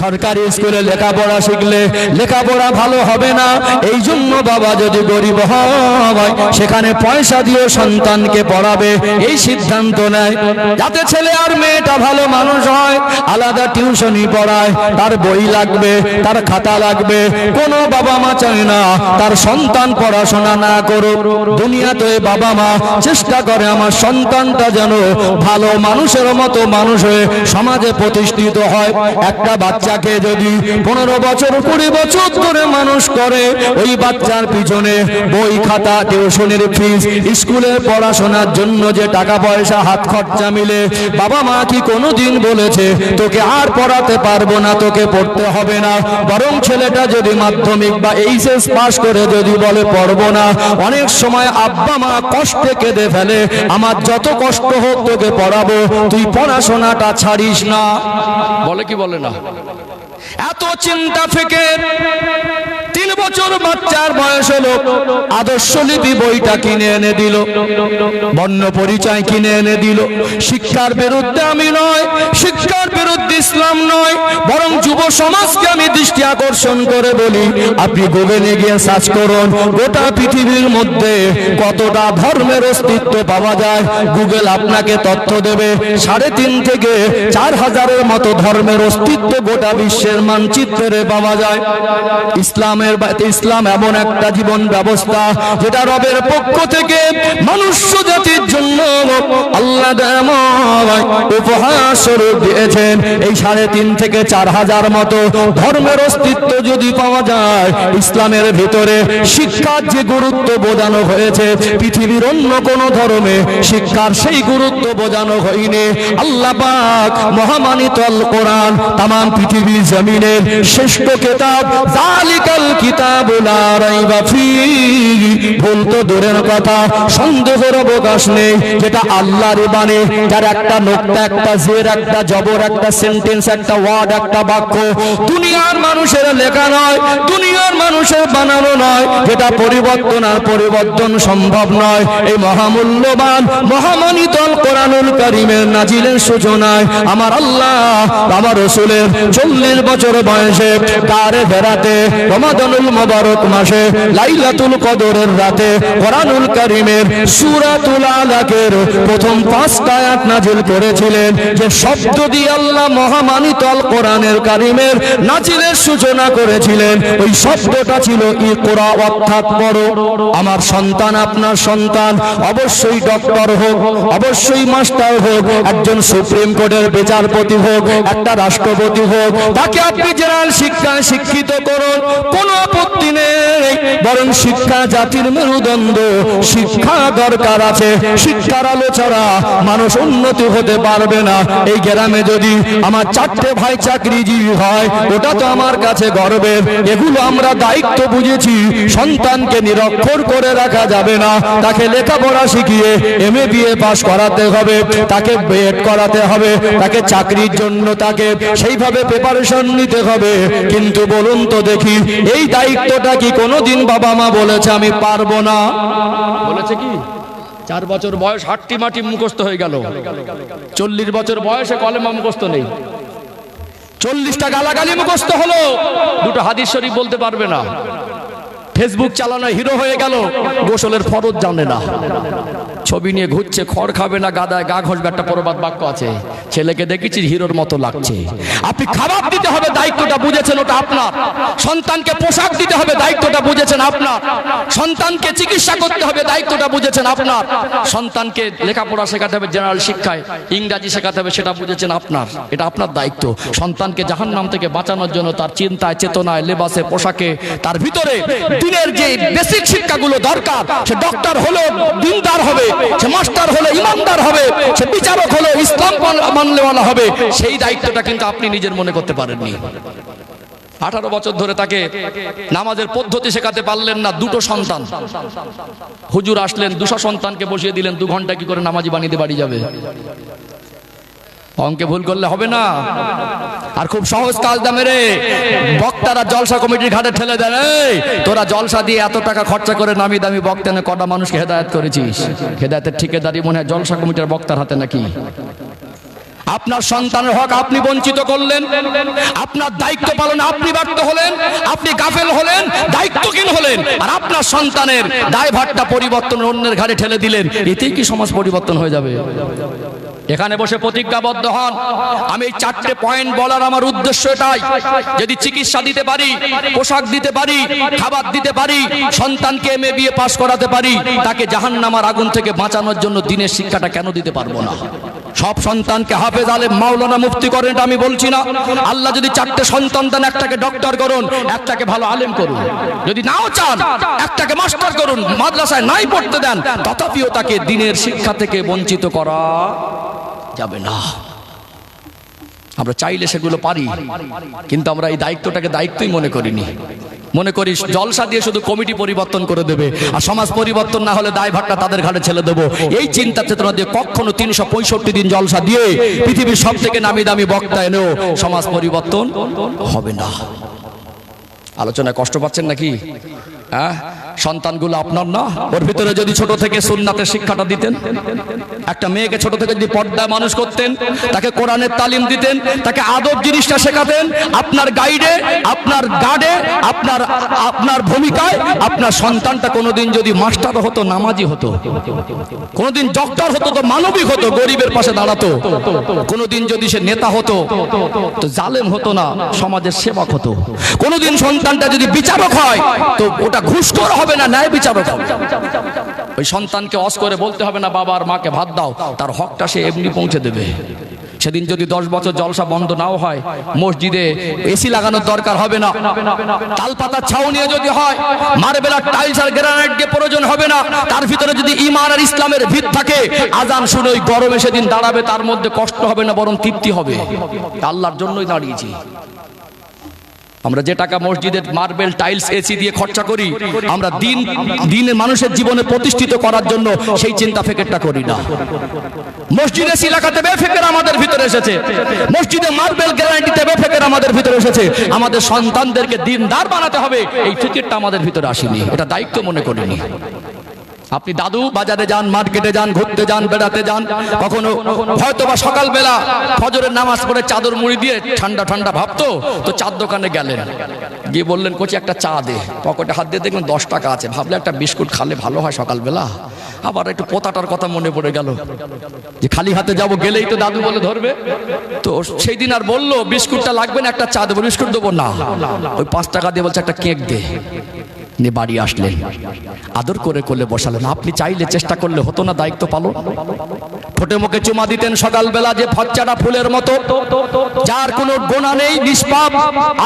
সরকারি স্কুলে লেখাপড়া শিখলে লেখাপড়া ভালো হবে না, এই জন্য বাবা যদি গরিব হয় সেখানে পয়সা দিয়ে সন্তানকে পড়াবে এই সিদ্ধান্ত নেয়, যাতে ছেলে আর মেয়েটা ভালো মানুষ হয়। আলাদা টিউশনি পড়ায়, তার বই লাগবে, তার খাতা লাগবে। কোনো বাবা মা চায় না তার সন্তান পড়াশোনা না করুক। দুনিয়াতে বাবা মা চেষ্টা করে আমার সন্তানটা যেন ভালো মানুষের মতো মানুষ হয়ে সমাজে প্রতিষ্ঠিত হয়। একটা বাচ্চাকে যদি 15 বছর 20 বছর ধরে মানুষ করে, ওই বাচ্চার পিছনে বই খাতা টিউশনের ফিস, স্কুলের পড়াশোনার জন্য যে টাকা পয়সা হাত খরচা মিলে, বাবা মা কি কোনোদিন বলেছে তোকে আর পড়াতে পারবো না, তোকে পড়তে হবে না? বরং ছেলেটা যদি মাধ্যমিক বা এইচএস পাস করে যদি বলে পড়বো না, অনেক সময় আব্বা মা কষ্টে কেঁদে ফেলে, আমার যত কষ্ট হোক তোকে পড়াবো, তুই পড়াশোনাটা ছাড়িস না। বলে কি বলে না? এত চিন্তা ফিকির। 3 বছর বাচ্চার বয়স হলো, আদর্শ লিপি বইটা কিনে এনে দিল, বর্ণ পরিচয় কিনে এনে দিল। শিক্ষার বিরুদ্ধে আমি নয়, শিক্ষার বিরুদ্ধে ইসলাম নয়, বরং যুব সমাজকে আমি দৃষ্টি আকর্ষণ করে বলি, আপনি গুগলে গিয়ে সার্চ করুন গোটা পৃথিবীর মধ্যে কতটা ধর্মের অস্তিত্ব পাওয়া যায়। গুগল আপনাকে তথ্য দেবে 3.5 থেকে 4 হাজারের মতো ধর্মের অস্তিত্ব গোটা বিশ্বের মানচিত্রে পাওয়া যায়। ইসলাম এমন একটা জীবন ব্যবস্থা যেটা রবের পক্ষ থেকে মনুষ্য জাতির জন্য আল্লাহ উপহার স্বরূপ দিয়েছেন। এই 3.5 থেকে 4 হাজার মতো ধর্মের অস্তিত্ব যদি পাওয়া যায়, ইসলামের ভিতরে শিক্ষার যে গুরুত্ব বোঝানো হয়েছে পৃথিবীর অন্য কোন ধর্মে শিক্ষার সেই গুরুত্ব বোঝানো হয়নি। আল্লাহ পাক মহামানিত আল কোরআন তামাম পৃথিবীর জমিনের শ্রেষ্ঠ কিতাব, যালিকাল কিতাবু লা রাইবা ফীহি, ভুল তো দূরের কথা, সন্দেহের অবকাশ নেই, যেটা আল্লাহর বাণী, যার একটা নোক্তা, একটা জের, একটা জবর, একটা সেন্টেন্স, একটা ওয়ার্ড, একটা বাক্য দুনিয়ার মানুষের লেখা নয়, দুনিয়ার মানুষের বানানো নয়, যেটা পরিবর্তন সম্ভব নয়। এই মহামূল্যবান মহামানিত আল কোরআনুল কারীমের নাজিলের সূচনায় আমার আল্লাহ আমার রাসূলের 40 বছর বয়সে কারে ফেরাতে রমাদানুল মুবারক মাসে লাইলাতুল কদরের রাতে কোরআনুল কারীমের সূরাতুল আলাকের প্রথম 5টা আয়াত নাজিল করেছিলেন। যে শব্দ দিয়ে আল্লাহ মহামানিত আল কোরআনের কারীমের নাজিলের সূচনা করেছিলেন, ওই শব্দটা ছিল ইকরা, অর্থাৎ পড়ো। আমার সন্তান, আপনার সন্তান অবশ্যই ডক্টর হোক, অবশ্যই মাস্টার হোক, একজন সুপ্রিম কোর্টের বিচারপতি হোক, একটা রাষ্ট্রপতি হোক, তাকে আপনি জেনারেল শিক্ষায় শিক্ষিত করুন, কোনো আপত্তি নেই। বরং শিক্ষা জাতির মেরুদণ্ড, শিক্ষা দরকার আছে। শিক্ষার আলো ছাড়া মানুষ উন্নতি হতে পারবে না। এই গ্রামে যদি আমার 4টে ভাই চাকরিজীবী হয়, ওটা তো আমার কাছে গর্বের। এগুলো আমরা দায়িত্ব বুঝেছি। সন্তানকে নিরক্ষর করে রাখা যাবে না, তাকে লেখাপড়া শিখিয়ে MA BA পাস করাতে হবে, তাকে BEd করাতে হবে, তাকে চাকরির জন্য তাকে সেইভাবে প্রিপারেশন নিতে হবে। কিন্তু বলুন তো দেখি, এই দায়িত্বটা কি কোনোদিন বাবা মা বলেছে আমি পারবো না? বলেছে কি? 4 বছর বয়স হাট্টি মাটি মুখস্থ হয়ে গেল, 40 বছর বয়সে কলেমা মুখস্থ নেই, 40টা গালাগালি মুখস্থ হলো, 2টো হাদিস শরীফ বলতে পারবে না, ফেসবুক চালানো হিরো হয়ে গেল, গোসলের ফরজ জানে না, ছবি নিয়ে ঘুরছে, খড় খাবে না গাদায় গা ঘষবে, একটা প্রবাদ বাক্য আছে, ছেলেকে দেখেছি হিরোর মতো লাগছে। আপনি খাবার দিতে হবে, দায়িত্বটা বুঝেছেন, ওটা আপনার। সন্তানকে পোশাক দিতে হবে, দায়িত্বটা বুঝেছেন আপনার। সন্তানকে চিকিৎসা করতে হবে, দায়িত্বটা বুঝেছেন আপনার। সন্তানকে লেখাপড়া শেখাতে হবে, জেনারেল শিক্ষায় ইংরাজি শেখাতে হবে, সেটা বুঝেছেন আপনার। এটা আপনার দায়িত্ব। সন্তানকে জাহান্নাম থেকে বাঁচানোর জন্য তার চিন্তায়, চেতনায়, লেবাসে, পোশাকে, তার ভিতরে দিনের যে বেসিক শিক্ষাগুলো দরকার, সে ডক্টর হলো দিনদার হবে, সে মাস্টার হলো ইমানদার হবে, সে বিচারক হলো ইসলাম মানলেওয়ালা হবে, সেই দায়িত্বটা কিন্তু আপনি নিজের মনে করতে পারেননি। 18 বছর ধরে তাকে নামাজের পদ্ধতি শেখাতে পারলেন না, 2টো সন্তান। হুজুর আসলেন, 200 সন্তানকে বসিয়ে দিলেন, 2 ঘন্টা কি করে নামাজি বানিয়ে বাড়ি যাবে? অঙ্কে ভুল করলে হবে না। আর খুব সহজ কাজ দামে রে, বক্তারা জলসা কমিটির ঘাটে ঠেলে দেন, তোরা জলসা দিয়ে এত টাকা খরচা করে নামি দামি বক্তা এনে কটা মানুষকে হেদায়েত করেছিস? হেদায়েতের ঠিকাদারি মনে হয় জলসা কমিটির বক্তার হাতে নাকি? আপনার সন্তানের হক আপনি বঞ্চিত করলেন, আপনার দায়িত্ব পালনে আপনি ব্যর্থ হলেন, আপনি গাফেল হলেন, দায়িত্বহীন হলেন, আর আপনার সন্তানের দায়ভারটা পরিবর্তন অন্যের ঘাড়ে ঠেলে দিলেন। এতেই কি সমাজ পরিবর্তন হয়ে যাবে? এখানে বসে প্রতিজ্ঞাবদ্ধ হন, আমি এই 4টে পয়েন্ট বলার আমার উদ্দেশ্য এটাই, যদি চিকিৎসা দিতে পারি, পোশাক দিতে পারি, খাবার দিতে পারি, সন্তানকে MA পাস করাতে পারি, তাকে জাহান্নামের আগুন থেকে বাঁচানোর জন্য দিনের শিক্ষাটা কেন দিতে পারবো না? সব সন্তানকে হাফেজ, আলেম, মাওলানা, মুফতি করেন এটা আমি বলছি না। আল্লাহ যদি 4টে সন্তান দেন, একটাকে ডক্টর করুন, একটাকে ভালো আলেম করুন, যদি নাও চান একটাকে মাস্টার করুন, মাদ্রাসায় নাই পড়তে দেন, তথাপিও তাকে দিনের শিক্ষা থেকে বঞ্চিত করা যাবে না। আমরা চাইলে সেগুলো পারি, কিন্তু আমরা এই দায়িত্বটাকে দায়িত্বই মনে করিনি। মনে করি জলসা দিয়ে শুধু কমিটি পরিবর্তন করে দেবে, আর সমাজ পরিবর্তন না হলে দায়ভারটা তাদের ঘাড়ে ছেড়ে দেবো। এই চিন্তা চেতনা দিয়ে কখনো 365 দিন জলসা দিয়ে পৃথিবীর সব থেকে নামি দামি বক্তা এনেও সমাজ পরিবর্তন হবে না। আলোচনায় কষ্ট পাচ্ছেন নাকি? হ্যাঁ, সন্তানগুলো আপনার না? ওর ভিতরে যদি ছোট থেকে সুন্নাতের শিক্ষাটা দিতেন, একটা মেয়েকে ছোট থেকে যদি পর্দায় মানুষ করতেন, তাকে কোরআনের তালিম দিতেন, তাকে আদব জিনিসটা শেখাতেন, আপনার গাইডে, আপনার গার্ডে, আপনার ভূমিকায় আপনার সন্তানটা কোনোদিন যদি মাস্টার হতো, নামাজি হতো, কোনোদিন ডক্টর হতো তো মানবিক হতো, গরিবের পাশে দাঁড়াতো, কোনোদিন যদি সে নেতা হতো তো জালেম হতো না, সমাজের সেবক হতো, কোনোদিন সন্তানটা যদি বিচারক হয় তো ওটা ঘুষখোর হবে না, ন্যায় বিচারক হবে। ওই সন্তানকে অস করে বলতে হবে না বাবা আর মাকে ভাত দাও, তার হকটা সে এমনি পৌঁছে দেবে। সেদিন যদি 10 বছর জলসা বন্ধ নাও হয়, মসজিদে এসি লাগানোর দরকার হবে না, তালপাতার ছাউনিয়ে যদি হয়, মার্বেল আর টাইলস আর গ্রানাইট দিয়ে প্রয়োজন হবে না, তার ভিতরে যদি ঈমান আর ইসলামের ভিত থাকে, আজান শুনে ওই গরমে সেদিন দাঁড়াবে, তার মধ্যে কষ্ট হবে না, বরং তৃপ্তি হবে। আল্লাহর জন্যই দাঁড়িয়েছি। আমরা যে টাকা মসজিদের মার্বেল টাইলস এসি দিয়ে খরচা করি, আমরা দিনে মানুষের জীবনে প্রতিষ্ঠিত করার জন্য সেই চিন্তা ফিকিরটা করি না। মসজিদে এসি লাগাতে বেফিকির আমাদের ভিতরে এসেছে, মসজিদে মার্বেল গ্যারান্টিতে বেফিকির আমাদের ভিতরে এসেছে। আমাদের সন্তানদেরকে দিনদার বানাতে হবে, এই ফিকিরটা আমাদের ভিতরে আসেনি, এটা দায়িত্ব মনে করিনি। আপনি দাদু বাজারে যান, মার্কেটে যান, ঘুরতে যান, বেড়াতে যান, কখনো হয়তো বা সকালবেলা ফজরের নামাজ পড়ে চাদর মুড়ি দিয়ে ঠান্ডা ঠান্ডা ভাবতো, তো চার দোকানে গেলেন, গিয়ে বললেন কোচি একটা চা দে, পকেটে হাত দিয়ে দেখলেন 10 টাকা আছে, ভাবলে একটা বিস্কুট খালে ভালো হয় সকালবেলা। আবার একটু পোতাটার কথা মনে পড়ে গেল যে খালি হাতে যাব, গেলেই তো দাদু বলে ধরবে, তো সেই দিন আর বললো বিস্কুটটা লাগবে না, একটা চা দেবো। বিস্কুট দেবো না, ওই 5 টাকা দিয়ে বলছে একটা কেক দে, নিয়ে বাড়ি আসলেন, আদর করে করলে বসালেন। আপনি চাইলে চেষ্টা করলে হতো না দায়িত্ব পালন? ঠোঁটে মুখে চুমা দিতেন সকালবেলা, যে ফচ্চাটা ফুলের মতো, যার কোনো গোনা নেই, নিষ্পাপ,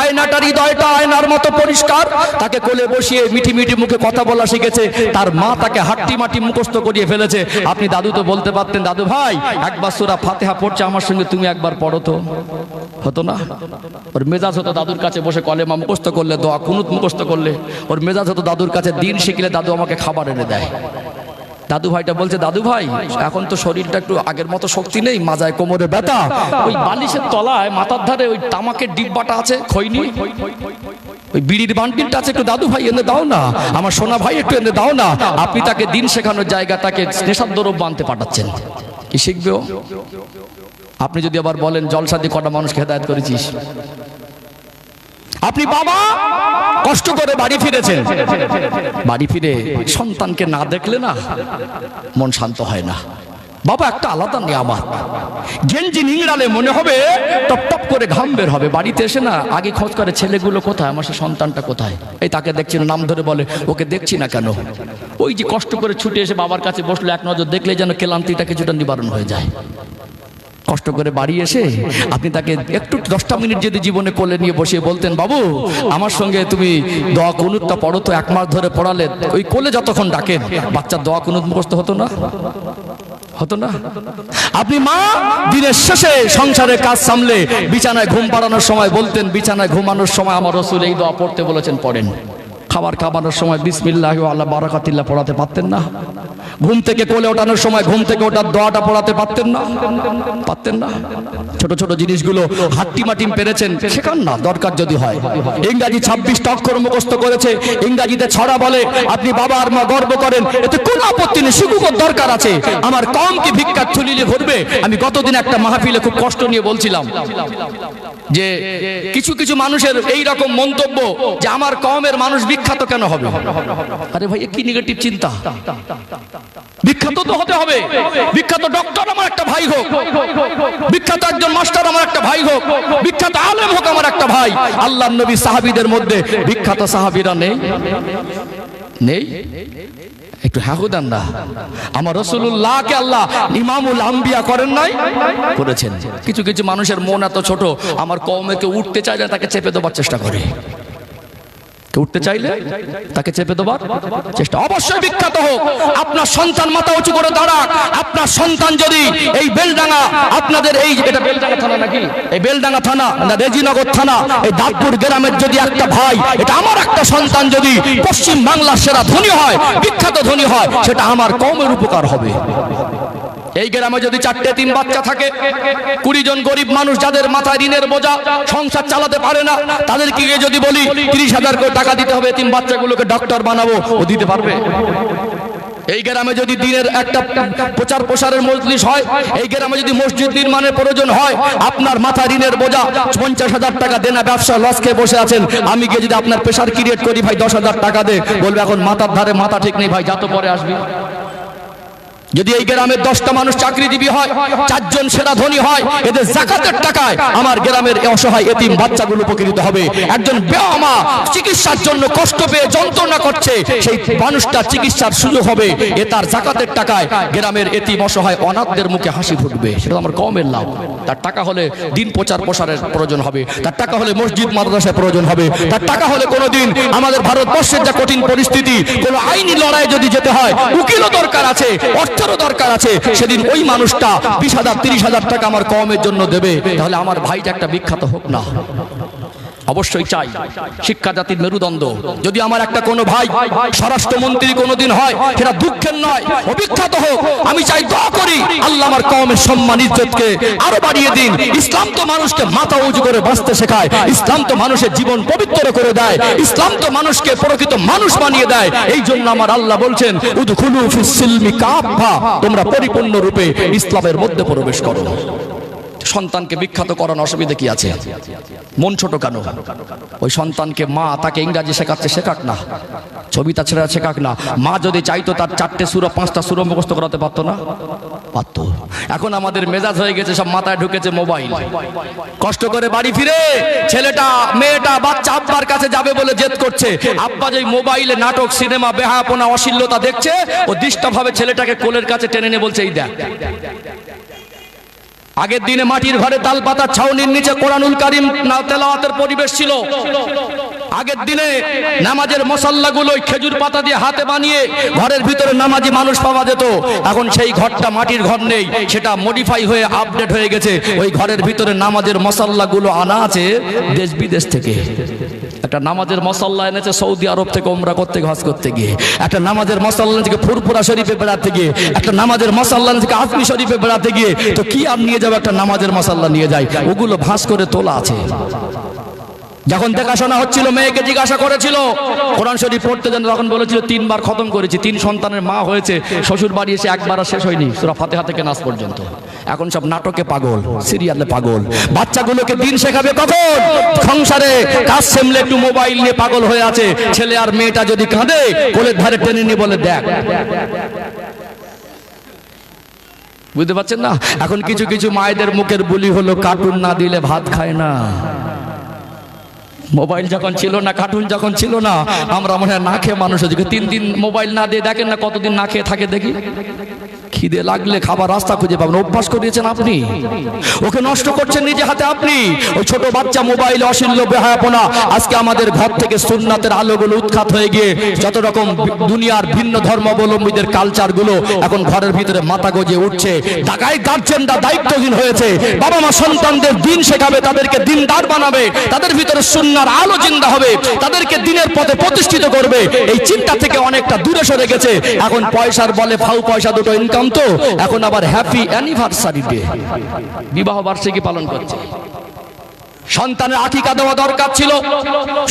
আয়নাটা হৃদয়টা আয়নার মতো পরিষ্কার, তাকে কোলে বসিয়ে মিঠি মিঠি মুখে কথা বলা শিখেছে, তার মা তাকে হাট্টি মাটি মুখস্থ করিয়ে ফেলেছে। আপনি দাদু তো বলতে পারতেন, দাদু ভাই একবার সূরা ফাতিহা পড়ছে আমার সঙ্গে, তুমি একবার পড়ো তো, হতো না? ওর মেজাজ হতো দাদুর কাছে বসে কলেমা মুখস্থ করলে, দোয়া কুনুত মুখস্থ করলে, ওর মেজাজ হতো দাদুর কাছে দিন শিখলে দাদু আমাকে খাবার এনে দেয়। দাদু ভাইটা বলছে, দাদু ভাই এখন তো শরীরটা একটু আগের মতো শক্তি নেই, মাজায় কোমরে ব্যথা, ওই বালিশের তলায় মাথার ধারে ওই তামাকের ডিব্বাটা আছে, খৈনি, ওই বিড়ির বান্ডিলটা আছে, একটু দাদু ভাই এনে দাও না, আমার সোনা ভাই একটু এনে দাও না। আপনি তাকে দিন শেখানোর জায়গা, তাকে নেশার দ্রব্য আনতে পাঠাচ্ছেন, কি শিখবে ও? আপনি যদি আবার বলেন জলসা দিয়ে কটা মানুষকে হেদায়েত করেছিস, আপনি বাবা কষ্ট করে বাড়ি ফিরেছেন, বাড়ি ফিরে সন্তানকে না দেখলে না মন শান্ত হয় না। বাবা একটা আলাদা নিয়ামত, গেঞ্জি নিংড়ালে মনে হবে টপ টপ করে ঘাম বের হবে। বাড়িতে এসে না আগে খোঁজ করে ছেলেগুলো কোথায়, আমার সে সন্তানটা কোথায়, এই তাকে দেখছি না, নাম ধরে বলে ওকে দেখছি না কেন। ওই যে কষ্ট করে ছুটে এসে বাবার কাছে বসলো, এক নজর দেখলে যেন ক্লান্তিটা কিছুটা নিবারণ হয়ে যায়। কষ্ট করে বাড়ি এসে আপনি তাকে একটু 10টা মিনিট যদি জীবনে কোলে নিয়ে বসিয়ে বলতেন, বাবু আমার সঙ্গে তুমি দোয়া কুনুতটা পড়ো তো, 1 মাস ধরে পড়ালে, ওই কোলে যতক্ষণ ডাকেন বাচ্চার দোয়া কুনুত মুখস্থ হতো না, হতো না? আপনি মা দিনের শেষে সংসারের কাজ সামলে বিছানায় ঘুম পাড়ানোর সময় বলতেন, বিছানায় ঘুমানোর সময় আমার রাসূল এই দোয়া পড়তে বলেছেন, পড়েন। খাবার খাবানোর সময় বিসমিল্লাহি ওয়া আলা বারাকাতিল্লাহ পড়াতে পারতেন না? ঘুম থেকে কোলে ওঠানোর সময় ঘুম থেকে ওঠার দোয়াটা পড়াতে পারতেন না? পারতেন না? ছোট ছোট জিনিসগুলো হাট্টিমাটিম পেরেছেন, শেখান না দরকার যদি হয়। ইংরাজি 26টা অক্ষর মুখস্থ করেছে, ইংরাজিতে ছড়া বলে, আপনি বাবা আর মা গর্ব করেন, এতে কোনো আপত্তি নেই, শিখুক দরকার আছে। আমার কম কি ভিক্ষার থুলিলে ভরবে? আমি গতদিন একটা মাহফিলে খুব কষ্ট নিয়ে বলছিলাম যে কিছু কিছু মানুষের এই রকম মন্তব্য যে আমার কওমের মানুষ বিখ্যাত কেন হবে। আরে ভাই কি নেগেটিভ চিন্তা, বিখ্যাত তো হতে হবে, বিখ্যাত ডক্টর আমার একটা ভাই হোক, বিখ্যাত একজন মাস্টার আমার একটা ভাই হোক, বিখ্যাত আলেম হোক আমার একটা ভাই। আল্লাহর নবী সাহাবীদের মধ্যে বিখ্যাত সাহাবীরা নেই? নেই? একটু হ্যাঁ দেন না। আমার রাসূলুল্লাহকে আল্লাহ ইমামুল আম্বিয়া করেন নাই? করেছেন। কিছু কিছু মানুষের মন এত ছোট, আমার কওমে কেউ উঠতে চাইলে তাকে চেপে দেবার চেষ্টা করে, কেউ উঠতে চাইলে তাকে চেপে দেবার চেষ্টা। অবশ্যই বিখ্যাত হোক, আপনার সন্তান মাথা উঁচু করে দাঁড়াক। আপনার সন্তান যদি এই বেলডাঙ্গা, আপনাদের এই, এটা বেলডাঙ্গা থানা নাকি, এই বেলডাঙ্গা থানা না রেজিনগর থানা, এই দাঁতপুর গ্রামের যদি একটা ভাই, এটা আমার একটা সন্তান যদি পশ্চিম বাংলার সেরা ধনী হয়, বিখ্যাত ধনী হয়, সেটা আমার কওমের উপকার হবে। এই গ্রামে যদি 4টে এতিম বাচ্চা থাকে, 20 জন গরিব মানুষ যাদের মাথায় ঋণের বোঝা, সংসার চালাতে পারে না, তাদেরকে যদি বলি 30,000 করে টাকা দিতে হবে এতিম বাচ্চাগুলোকে ডক্টর বানাবো, ও দিতে পারবে? এই গ্রামে যদি দিনের একটা প্রচার প্রসারের মজলিস হয়, এই গ্রামে যদি মসজিদ নির্মাণের প্রয়োজন হয়, আপনার মাথা ঋণের বোঝা 50,000 টাকা দেনা, ব্যবসা লস খেয়ে বসে আছেন, আমি গিয়ে যদি আপনার প্রেসার ক্রিয়েট করি, ভাই 10,000 টাকা দে, বলবে এখন মাথার ধারে মাথা ঠিক নেই ভাই, যা তো পরে আসবি। যদি এই গ্রামের 10টা মানুষ চাকরিজীবী হয়, 4 জন সেরা ধনী হয়, এদের যাকাতের টাকায় আমার গ্রামের অসহায় এতিম বাচ্চাগুলো উপকৃত হবে। একজন বেওয়া মা চিকিৎসার জন্য কষ্ট পেয়ে যন্ত্রণা করছে, সেই মানুষটা চিকিৎসার সুযোগ হবে, এ তার যাকাতের টাকায় গ্রামের এতিম অসহায় অনাথদের মুখে হাসি ফুটবে, সেটা আমার কওমের লাভ। তার টাকা হলে দিন প্রচার প্রসারের প্রয়োজন হবে, তার টাকা হলে মসজিদ মাদ্রাসার প্রয়োজন হবে, তার টাকা হলে কোনোদিন আমাদের ভারতবর্ষের যা কঠিন পরিস্থিতি, কোনো আইনি লড়াই যদি যেতে হয়, উকিলও দরকার আছে, অর্থেরও দরকার আছে, সেদিন ওই মানুষটা 20,000 30,000 টাকা আমার কওমের জন্য দেবে। তাহলে আমার ভাইটা একটা বিখ্যাত হোক না? অবশ্যই চাই। শিক্ষা জাতির মেরুদণ্ড। যদি আমার একটা কোনো ভাই স্বরাষ্ট্রমন্ত্রী কোনোদিন হয়, সেটা দুঃখের নয়, অবিখ্যাত হোক। আমি চাই, দোয়া করি আল্লাহ আমার কওমের সম্মান ইজ্জতকে আরো বাড়িয়ে দিন। ইসলাম তো মানুষকে মাথা উঁচু করে বাঁচতে শেখায়, ইসলাম তো মানুষের জীবন পবিত্র করে দেয়, ইসলাম তো মানুষকে প্রকৃত মানুষ বানিয়ে দেয়। এই জন্য আমার আল্লাহ বলছেন, উদখুলু ফিস সিলমি কাফা, তোমরা পরিপূর্ণ রূপে ইসলামের মধ্যে প্রবেশ করো। সন্তানকে বিখ্যাত করার অসুবিধা কি আছে? মন ছোট কেন? ওই সন্তানকে মা তাকে ইংরাজি শেখাচ্ছে, শেখাক না, ছবিটা ছেড়া শেখাক না। মা যদি চাইতো তার 4টে সূরা 5টা সূরা মুখস্থ করাতে পারতো না? পারতো। এখন আমাদের মেজাজ হয়ে গেছে, সব মাথায় ঢুকেছে মোবাইল। কষ্ট করে বাড়ি ফিরে ছেলেটা মেয়েটা বাচ্চা আব্বার কাছে যাবে বলে জেদ করছে, আব্বা যে মোবাইলে নাটক সিনেমা বেহায়াপনা অশ্লীলতা দেখছে, ও ডিস্টার্ব ভাবে ছেলেটাকে কোলের কাছে টেনে নিয়ে বলছে, এই দেখ। আগের দিনে মাটির ঘরে তাল পাতা ছাউনির নিচে কোরআনুল কারীম তেলাওয়াতের পরিবেশ ছিল। আগের দিনে নামাজের মুসাল্লাগুলো খেজুর পাতা দিয়ে হাতে বানিয়ে ঘরের ভিতরে নামাজি মানুষ পাওয়া যেত। এখন সেই ঘরটা মাটির ঘর নেই, সেটা মডিফাই হয়ে আপডেট হয়ে গেছে। ওই ঘরের ভিতরে নামাজের মুসাল্লাগুলো আনা আছে দেশ বিদেশ থেকে। একটা নামাজের মশাল্লা এনেছে সৌদি আরব থেকে উমরা করতে হজ করতে গিয়ে, একটা নামাজের মশাল্লা থেকে ফুরফুরা শরীফে বেড়াতে গিয়ে, একটা নামাজের মশাল্লা থেকে আজমি শরীফে বেড়াতে গিয়ে, তো কি আর নিয়ে যাবে, একটা নামাজের মশাল্লা নিয়ে যায়, ওগুলো ভাঁজ করে তোলা আছে। যখন দেখাশোনা হচ্ছিল মেয়েকে জিজ্ঞাসা করেছিল কোরআন শরীফ পড়তে জানো, তখন বলেছিল 3 বার খতম করেছি, 3 সন্তানের মা হয়েছে, শ্বশুর বাড়ি এসে একবার আর শেষ হয়নি সূরা ফাতিহা থেকে নাস পর্যন্ত। এখন সব নাটকে পাগল, সিরিয়ালে পাগল। বাচ্চাগুলোকে দিন শেখাবে কখন? সংসারে কাজ সামলে একটু মোবাইল নিয়ে পাগল হয়ে আছে। ছেলে আর মেয়েটা যদি কাঁদে, কোলের ধারে টেনে নিয়ে বলে দেখ। বুঝতে পারছেন না? এখন কিছু কিছু মায়েদের মুখের বুলি হলো কার্টুন না দিলে ভাত খায় না। মোবাইল যখন ছিল না, কার্টুন যখন ছিল না, আমরা মনে হয় না খেয়ে মানুষ হয়েছে। 3 দিন মোবাইল না দিয়ে দেখেন না কতদিন না খেয়ে থাকে দেখি। খিদে লাগলে খাবার রাস্তা খুঁজে পাবেন। অভ্যাস করিয়েছেন আপনি, ওকে নষ্ট করছেন নিজে হাতে আপনি। ওই ছোট বাচ্চা মোবাইলে অশ্লীল বেহায়াপনা। আজকে আমাদের ঘর থেকে সুন্নাতের আলোগুলো উৎখাত হয়ে গিয়ে যত রকম দুনিয়ার ভিন্ন ধর্মাবলম্বীদের কালচারগুলো এখন ঘরের ভিতরে মাথা গজিয়ে উঠছে। ঢাকায় গার্জেনরা দায়িত্বহীন হয়েছে। বাবা মা সন্তানদের দিন শেখাবে, তাদেরকে দিনদার বানাবে, তাদের ভিতরে সুন্নাহর আলো জিন্দা হবে, তাদেরকে দিনের পথে প্রতিষ্ঠিত করবে। এই চিন্তা থেকে অনেকটা দূরে সরে গেছে। এখন পয়সার বলে ফাউ পয়সা দুটো ইনকাম, তো এখন আবার হ্যাপি অ্যানিভার্সারি ডে, বিবাহ বার্ষিকী পালন করছে। সন্তানের আকিকা দেওয়া দরকার ছিল,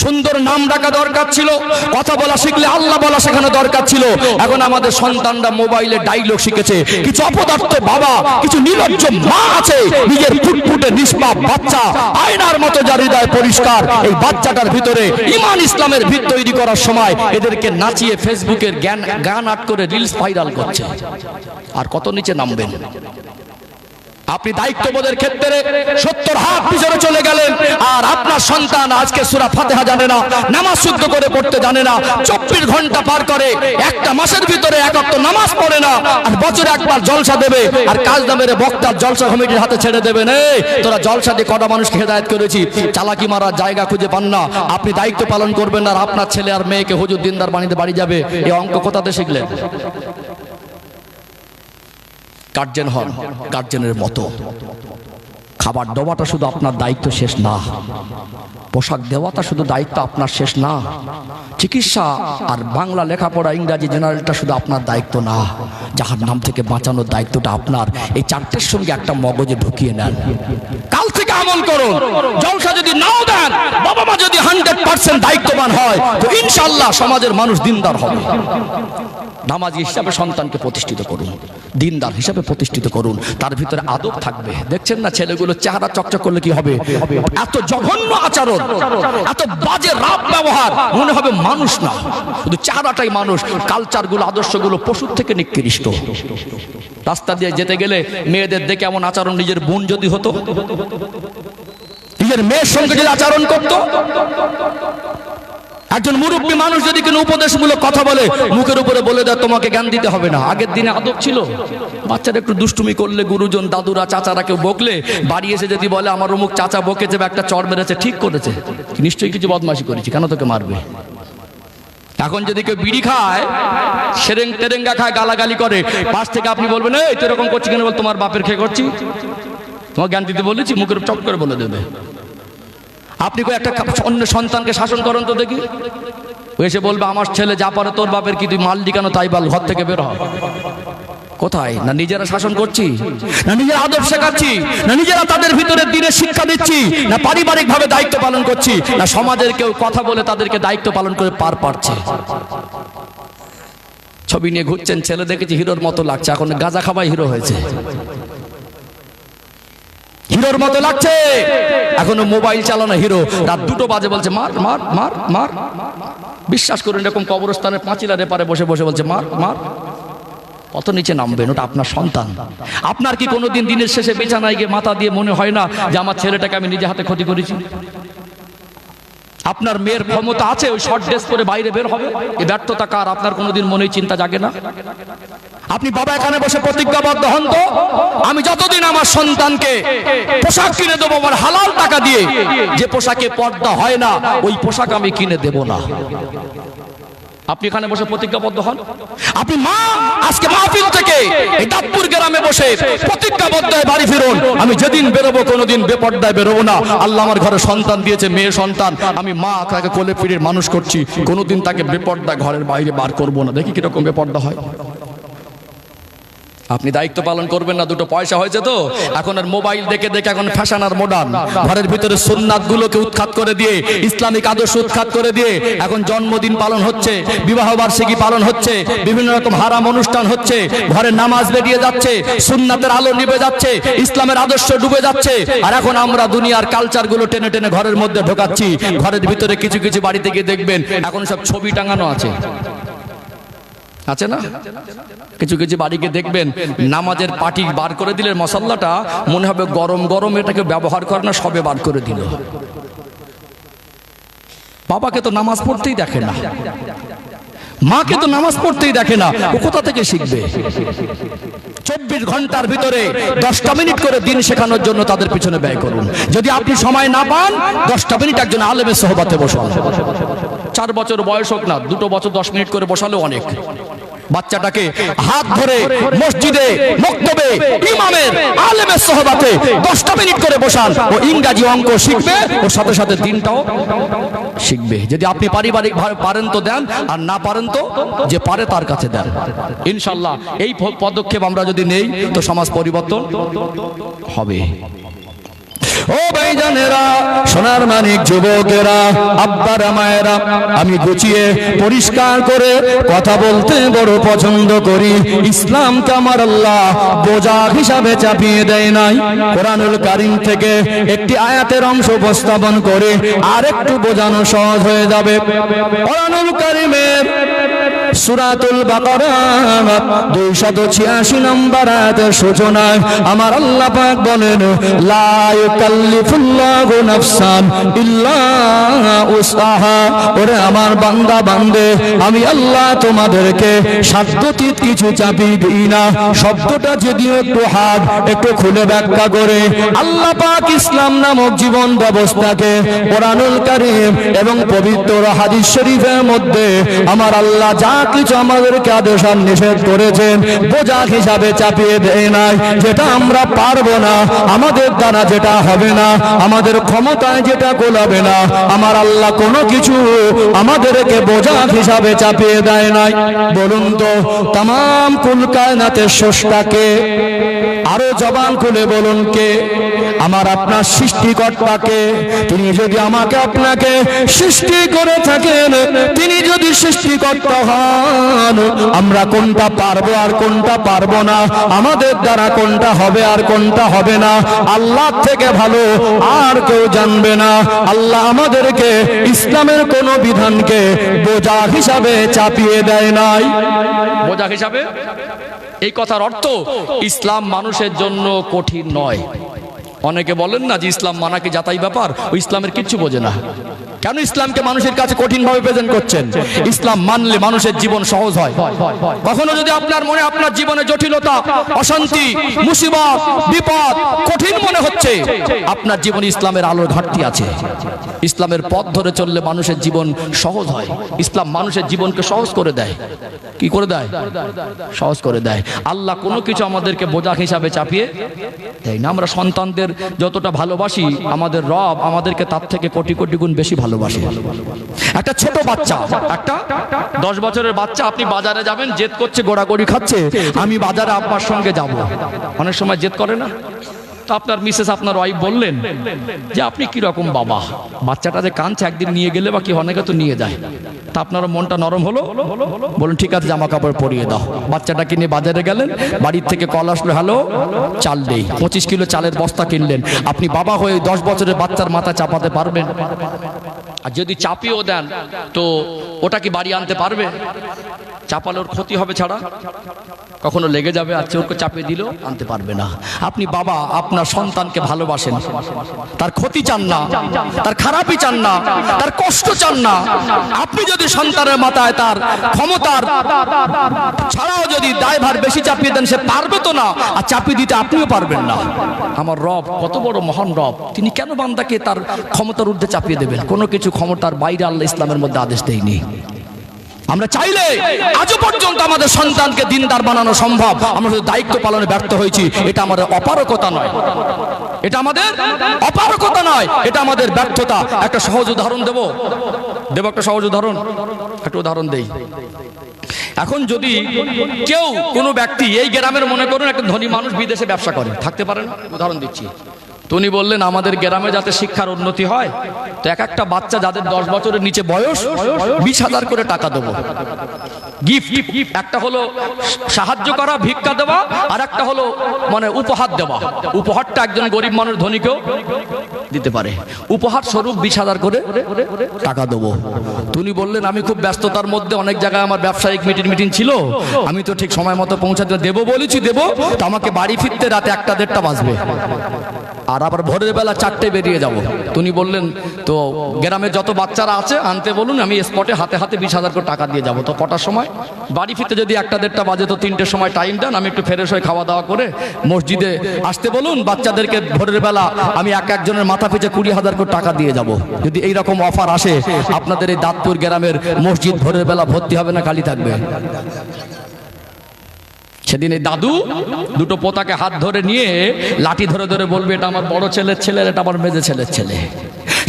সুন্দর নাম রাখা দরকার ছিল, কথা বলা শিখলে আল্লাহ বলা শেখানো দরকার ছিল। এখন আমাদের সন্তানরা মোবাইলে ডায়লগ শিখেছে। কিছু অপদার্থ বাবা, কিছু নির্লজ্জ মা আছে, নিজের ফুটফুটে নিষ্পাপ বাচ্চা, আয়নার মতো যার হৃদয় পরিষ্কার, এই বাচ্চাটার ভিতরে ঈমান ইসলামের ভিত তৈরি করার সময় এদেরকে নাচিয়ে ফেসবুকের গান আট করে রিলস ভাইরাল করছে। আর কত নিচে নামবেন আপনি? দায়িত্ববোধের ক্ষেত্রে 70 হাত পিছনে চলে গেলেন। আর আপনার সন্তান আজকে সূরা ফাতিহা জানে না, নামাজ শুদ্ধ করে পড়তে জানে না, 24 ঘন্টা পার করে, একটা মাসের ভিতরে এক ওয়াক্ত নামাজ পড়ে না, আর বছরে একবার জলসা দেবে, আর কাজ না মেরে বক্তার জলসা কমিটির হাতে ছেড়ে দেবেন। তোরা জলসা দিয়ে কটা মানুষকে হেদায়েত করেছি, চালাকি মারার জায়গা খুঁজে পান না। আপনি দায়িত্ব পালন করবেন না, আর আপনার ছেলে আর মেয়েকে হুজুর দিনদার বানিয়ে বাড়ি যাবে। এই অঙ্ক কোথাতে শিখলেন? গার্জেন হন গার্জেনের মতো। খাবার দেওয়াটা শুধু আপনার দায়িত্ব শেষ না, পোশাক দেওয়াটা শুধু দায়িত্ব আপনার শেষ না, চিকিৎসা আর বাংলা লেখাপড়া ইংরাজি জেনারেলটা শুধু আপনার দায়িত্ব না, জাহান্নাম থেকে বাঁচানোর দায়িত্বটা আপনার। এই 4টের সঙ্গে একটা মগজে ঢুকিয়ে নেন। কাল থেকে আমল করুন। জলসা যদি নাও দেন, বাবা মা যদি 100% দায়িত্ববান হয়, তো ইনশাআল্লাহ সমাজের মানুষ দিনদার হবে। নামাজি হিসাবে সন্তানকে প্রতিষ্ঠিত করুন, দিনদার হিসাবে প্রতিষ্ঠিত করুন, তার ভিতরে আদব থাকবে। দেখছেন না ছেলেগুলো চেহারা চকচক করলে কি হবে? এত জঘন্য আচরণ, এত বাজে রাব ব্যবহার, মনে হবে মানুষ না, শুধু চেহারাটাই মানুষ। কালচারগুলো, আদর্শগুলো পশুর থেকে নিকৃষ্ট। রাস্তা দিয়ে যেতে গেলে মেয়েদের দেখে এমন আচরণ, নিজের বোন যদি হতো, নিজের মেয়ের সঙ্গে যদি আচরণ করতো, একজন মুরব্বী মানুষ যদি কোনো উপদেশমূলক কথা বলে, মুখের উপরে বলে দেয় তোমাকে জ্ঞান দিতে হবে না। আগের দিনে আদব ছিল। বাচ্চারা একটু দুষ্টুমি করলে, গুরুজন দাদুরা চাচারা কেউ বকলে, বাড়ি এসে যদি বলে আমার অমুক চাচা বকেছে বা একটা চড় মেরেছে, ঠিক করেছে, নিশ্চয়ই কিছু বদমাশি করেছি, কেন তোকে মারবে? এখন যদি কেউ বিড়ি খায়, সেরেং টেরেঙ্গা খায়, গালাগালি করে, পাশ থেকে আপনি বলবেন এই তো এরকম করছি কেন? বল তোমার বাপের খেয়ে করছি, তোমার জ্ঞান দিতে বলেছি, মুখের চপ করে বলে দেবে। আপনি কই একটা অন্য সন্তানকে শাসন করেন তো দেখি, এসে বলবে আমার ছেলে যা পারে, তোর বাপের কি তুই মাল দিকানো তাই বল, ঘর থেকে বের হ। কোথায়? না নিজেরা শাসন করছি, না নিজেরা আদব শেখাচ্ছি, না নিজেরা তাদের ভিতরে দিনের শিক্ষা দিচ্ছি, না পারিবারিক ভাবে দায়িত্ব পালন করছি, না সমাজের কেউ কথা বলে তাদেরকে দায়িত্ব পালন করে পার পাচ্ছে। ছবি নিয়ে ঘুরছেন, ছেলে দেখেছি হিরোর মতো লাগছে, এখন গাঁজা খাওয়াই হিরো হয়েছে, হিরোর মতো লাগছে, এখনো মোবাইল চালানো হিরো। রাত 2টো বাজে বলছে মার মার মার মার। বিশ্বাস করুন, এরকম কবরস্থানের পাঁচিলার এপারে বসে বসে বলছে মার মার। কত নিচে নামবেন? ওটা আপনার সন্তান। আপনার কি কোনোদিন দিনের শেষে বিছানায় গিয়ে মাথা দিয়ে মনে হয় না যে আমার ছেলেটাকে আমি নিজে হাতে ক্ষতি করেছি? আপনার মেয়ের ক্ষমতা আছে ওই শর্ট ড্রেস পরে বাইরে বের হবে, এই ব্যর্থতা কার? আপনার কোনোদিন মনে চিন্তা জাগে না? আপনি বাবা এখানে বসে প্রতিজ্ঞাবদ্ধ হন তো, আমি যতদিন আমার সন্তানকে পোশাক কিনে দেবো আমার হালাল টাকা দিয়ে, যে পোশাকে পর্দা হয় না ওই পোশাক আমি কিনে দেব না। আপনি এখানে বসে প্রতিজ্ঞাবদ্ধ হন। আপনি মা আজকে মাহফিল থেকে এই দাঁতপুর গ্রামে বসে প্রতিজ্ঞাবদ্ধ হয়ে বাড়ি ফিরুন, আমি যেদিন বেরোবো কোনোদিন বেপর্দায় বেরোবো না। আল্লাহ আমার ঘরে সন্তান দিয়েছে, মেয়ে সন্তান, আমি মা তাকে কোলে ফিরে মানুষ করছি, কোনোদিন তাকে বেপর্দায় ঘরের বাইরে বার করবো না। দেখি কিরকম বেপর্দা হয়। আপনি দায়িত্ব পালন করবেন না, দুটো পয়সা হয়েছে তো এখন আর মোবাইল দেখে দেখে এখন ফ্যাশন আর মডার্ন, ঘরের ভিতরে সুন্নাত গুলোকে উৎখাত করে দিয়ে, ইসলামিক আদর্শ উৎখাত করে দিয়ে এখন জন্মদিন পালন হচ্ছে, বিবাহ বার্ষিকী পালন হচ্ছে, বিভিন্ন রকম হারাম অনুষ্ঠান হচ্ছে, ঘরে নামাজ বেরিয়ে যাচ্ছে, সুন্নাতের আলো নিভে যাচ্ছে, ইসলামের আদর্শ ডুবে যাচ্ছে। আর এখন আমরা দুনিয়ার কালচার গুলো টেনে টেনে ঘরের মধ্যে ঢোকাচ্ছি। ঘরের ভিতরে কিছু কিছু বাড়িতে গিয়ে দেখবেন এখন সব ছবি টাঙানো আছে, আছে না? কিছু কিছু বাড়িকে দেখবেন নামাজের পাটি বার করে দিলে মশাল্লাটা মনে হবে গরম গরম, এটাকে ব্যবহার করে না, সবে বার করে দিল। বাবাকে তো নামাজ পড়তেই দেখে না, মাকে তো নামাজ পড়তেই দেখে না, ও কোথা থেকে শিখবে? 24 ঘন্টার ভিতরে 10টা মিনিট করে দিন শেখানোর জন্য তাদের পিছনে ব্যয় করুন। যদি আপনি সময় না পান 10টা মিনিট একজন আলেমের সোহবতে বসান। 4 বছর বয়স হোক না, 2 বছর 10 মিনিট করে বসালেও অনেক। বাচ্চাটাকে হাত ধরে মসজিদে, মক্তবে, ইমামের, আলেমের সোহবতে 10টা মিনিট করে বসান, ও ইংরেজি অঙ্ক শিখবে, ওর সাথে সাথে দিনটাও শিখবে। যদি আপনি পারিবারিক পারেন তো দেন, আর না পারেন তো যে পারে তার কাছে দেন। ইনশাআল্লাহ এই পদক্ষেপ আমরা যদি নেই তো সমাজ পরিবর্তন হবে। ও ভাইজানেরা, সোনার মানিক যুবকেরা, আব্বারা মায়েরা, আমি গুছিয়ে পরিষ্কার করে কথা বলতে বড় পছন্দ করি। ইসলামকে আমার আল্লাহ বোঝা হিসাবে চাপিয়ে দেয় নাই। কোরআনুল কারীম থেকে একটি আয়াতের অংশ উপস্থাপন করে আর একটু বোঝানো সহজ হয়ে যাবে। কোরআনুল কারীমের সূরাতুল বাকারা 286 নম্বর আয়াতের সূচনায় আমার আল্লাহ পাক বলেন, লা ইউকাল্লিফুল্লাহু নাফসান ইল্লা উসআহা। ওরে আমার বান্দা বান্দে, আমি আল্লাহ তোমাদেরকে সাধ্যতীত কিছু চাপিয়ে দিই না। শব্দটা যদিও একটু হার্ড, একটু খুলে ব্যাখ্যা করে আল্লাহ পাক ইসলাম নামক জীবন ব্যবস্থাকে কোরআনুল কারীম এবং পবিত্র হাদিস শরীফের মধ্যে আমার আল্লাহ যা কিছু আমাদেরকে আদেশ আর নিষেধ করেছেন বোঝা হিসাবে চাপিয়ে দেয় নাই। যেটা আমরা পারবো না, আমাদের দ্বারা যেটা হবে না, আমাদের ক্ষমতায় যেটা গোলাবে না, আমার আল্লাহ কোনো কিছু আমাদেরকে বোঝা হিসাবে চাপিয়ে দেয় নাই। বলুন তো তামাম কুল কায়নাতের স্রষ্টাকে? আরো জবান খুলে বলুন কে? আমার আপনার সৃষ্টিকর্তাকে। তিনি যদি আমাকে আপনাকে সৃষ্টি করে থাকেন, তিনি যদি সৃষ্টিকর্তা হন, আমরা কোনটা পারবো আর কোনটা পারবো না, আমাদের দ্বারা কোনটা হবে আর কোনটা হবে না, আল্লাহ থেকে ভালো আর কেউ জানবে না। আল্লাহ আমাদেরকে ইসলামের কোন বিধানকে বোঝা হিসাবে চাপিয়ে দেয় নাই। বোঝা হিসাবে এই কথার অর্থ ইসলাম মানুষের জন্য কঠিন নয়। অনেকে বলেন না যে ইসলাম মানা কি যাতাই ব্যাপার, ও ইসলামের কিচ্ছু বোঝে না। কেন ইসলামকে মানুষের কাছে কঠিন ভাবে প্রেজেন্ট করছেন? ইসলাম মানলে মানুষের জীবন সহজ হয়। কখনো যদি আপনার মনে আপনার জীবনে জটিলতা, অশান্তি, মুসিবত, বিপদ কঠিন মনে হচ্ছে, আপনার জীবনে ইসলামের আলোর ঘাটতি আছে। ইসলামের পথ ধরে চললে মানুষের জীবন সহজ হয়। ইসলাম মানুষের জীবনকে সহজ করে দেয়। কি করে দেয়? সহজ করে দেয়। আল্লাহ কোনো কিছু আমাদেরকে বোঝা হিসাবে চাপিয়ে দেয় না। আমরা সন্তানদের যতটা ভালোবাসি, আমাদের রব আমাদেরকে তার থেকে কোটি কোটি গুণ বেশি ভালোবাসে। একটা ছোট বাচ্চা, একটা 10 বছরের বাচ্চা, আপনি বাজারে যাবেন, জেদ করছে, গোড়াগড়ি খাচ্ছে, আমি বাজারে আপনার সঙ্গে যাব। অনেক সময় জেদ করে না? তো আপনার মিসেস, আপনার ওয়াইফ বললেন যে আপনি কি রকম বাবা, বাচ্চাটা যে কাঁদছে, একদিন নিয়ে গেলে বা কি, অনেকে তো নিয়ে যায়। তা আপনার মনটা নরম হলো, বলুন ঠিক আছে জামা কাপড় পরিয়ে দাও। বাচ্চাটাকে নিয়ে বাজারে গেলেন, বাড়ির থেকে কল আসলো, হ্যালো চাল নেই, 25 কিলো চালের বস্তা কিনলেন। আপনি বাবা হয়ে 10 বছরের বাচ্চার মাথা চাপাতে পারবেন? আর যদি চাপিয়েও দেন তো ওটা কি বাড়ি আনতে পারবে? চাপালে ওর ক্ষতি হবে ছাড়া, কখনো লেগে যাবে। আর চোরকে চাপিয়ে দিলেও আনতে পারবে না। আপনি বাবা আপনার সন্তানকে ভালোবাসেন, তার ক্ষতি চান না, তার খারাপই চান না, তার কষ্ট চান না। আপনি যদি সন্তানের মাথায় তার ক্ষমতার ছাড়াও যদি দায়ভার বেশি চাপিয়ে দেন, সে পারবে তো না, আর চাপিয়ে দিতে আপনিও পারবেন না। আমার রব কত বড় মহান রব, তিনি কেন বান্দাকে তার ক্ষমতার ঊর্ধ্বে চাপিয়ে দেবেন? কোনো কিছু ক্ষমতার বাইরে আল্লাহ ইসলামের মধ্যে আদেশ দেয়নি। আমরা চাইলে আজও পর্যন্ত আমাদের সন্তানকে দিনদার বানানো সম্ভব, আমরা শুধু দায়িত্ব পালনে ব্যর্থ হয়েছি। এটা আমাদের অপারগতা নয়, এটা আমাদের অপারগতা নয়, এটা আমাদের ব্যর্থতা। একটা সহজ উদাহরণ দেব একটা সহজ উদাহরণ, একটা উদাহরণ দেই। এখন যদি কেউ কোনো ব্যক্তি এই গ্রামের মনে করুন একটা ধনী মানুষ বিদেশে ব্যবসা করে, থাকতে পারেন, উদাহরণ দিচ্ছি। তো উনি বললেন আমাদের গ্রামে যাতে শিক্ষার উন্নতি হয়, তো এক একটা বাচ্চা যাদের 10 বছরের নিচে বয়স 20,000 করে টাকা দেবো গিফট। একটা হলো সাহায্য করা, ভিক্ষা দেওয়া, আর একটা হলো মানে উপহার দেওয়া। উপহারটা একজন গরিব মানুষ ধনীকেও দিতে পারে, উপহার স্বরূপ 20,000 করে টাকা দেবো। উনি বললেন আমি খুব ব্যস্ততার মধ্যে, অনেক জায়গায় আমার ব্যবসায়িক মিটিং ছিল, আমি তো ঠিক সময় মতো পৌঁছাতে দেবো বলেছি, দেবো তো আমাকে বাড়ি ফিরতে রাতে 1টা-1.5টা বাজবে, আর আবার ভোরের বেলা 4টে বেরিয়ে যাব। উনি বললেন তো গ্রামে যত বাচ্চারা আছে আনতে বলুন, আমি স্পটে হাতে হাতে 20,000 করে টাকা দিয়ে যাব। তো কটার সময় বাড়ি ফিরতে যদি 1টা-1.5টা বাজে, তো 3টের সময় টাইম দেন, আমি একটু ফ্রেশ হয়ে খাওয়া দাওয়া করে মসজিদে আসতে বলুন। বাচ্চাদেরকে ভোরের বেলা আমি একজনের মাথা পিছু 20,000 করে টাকা দিয়ে যাব। যদি এইরকম অফার আসে, আপনাদের এই দাঁতপুর গ্রামের মসজিদ ভোরের বেলা ভর্তি হবে না খালি থাকবে? সেদিন এই দাদু দুটো পোতাকে হাত ধরে নিয়ে লাঠি ধরে ধরে বলবে এটা আমার বড় ছেলের ছেলে, এটা আমার মেজে ছেলের ছেলে।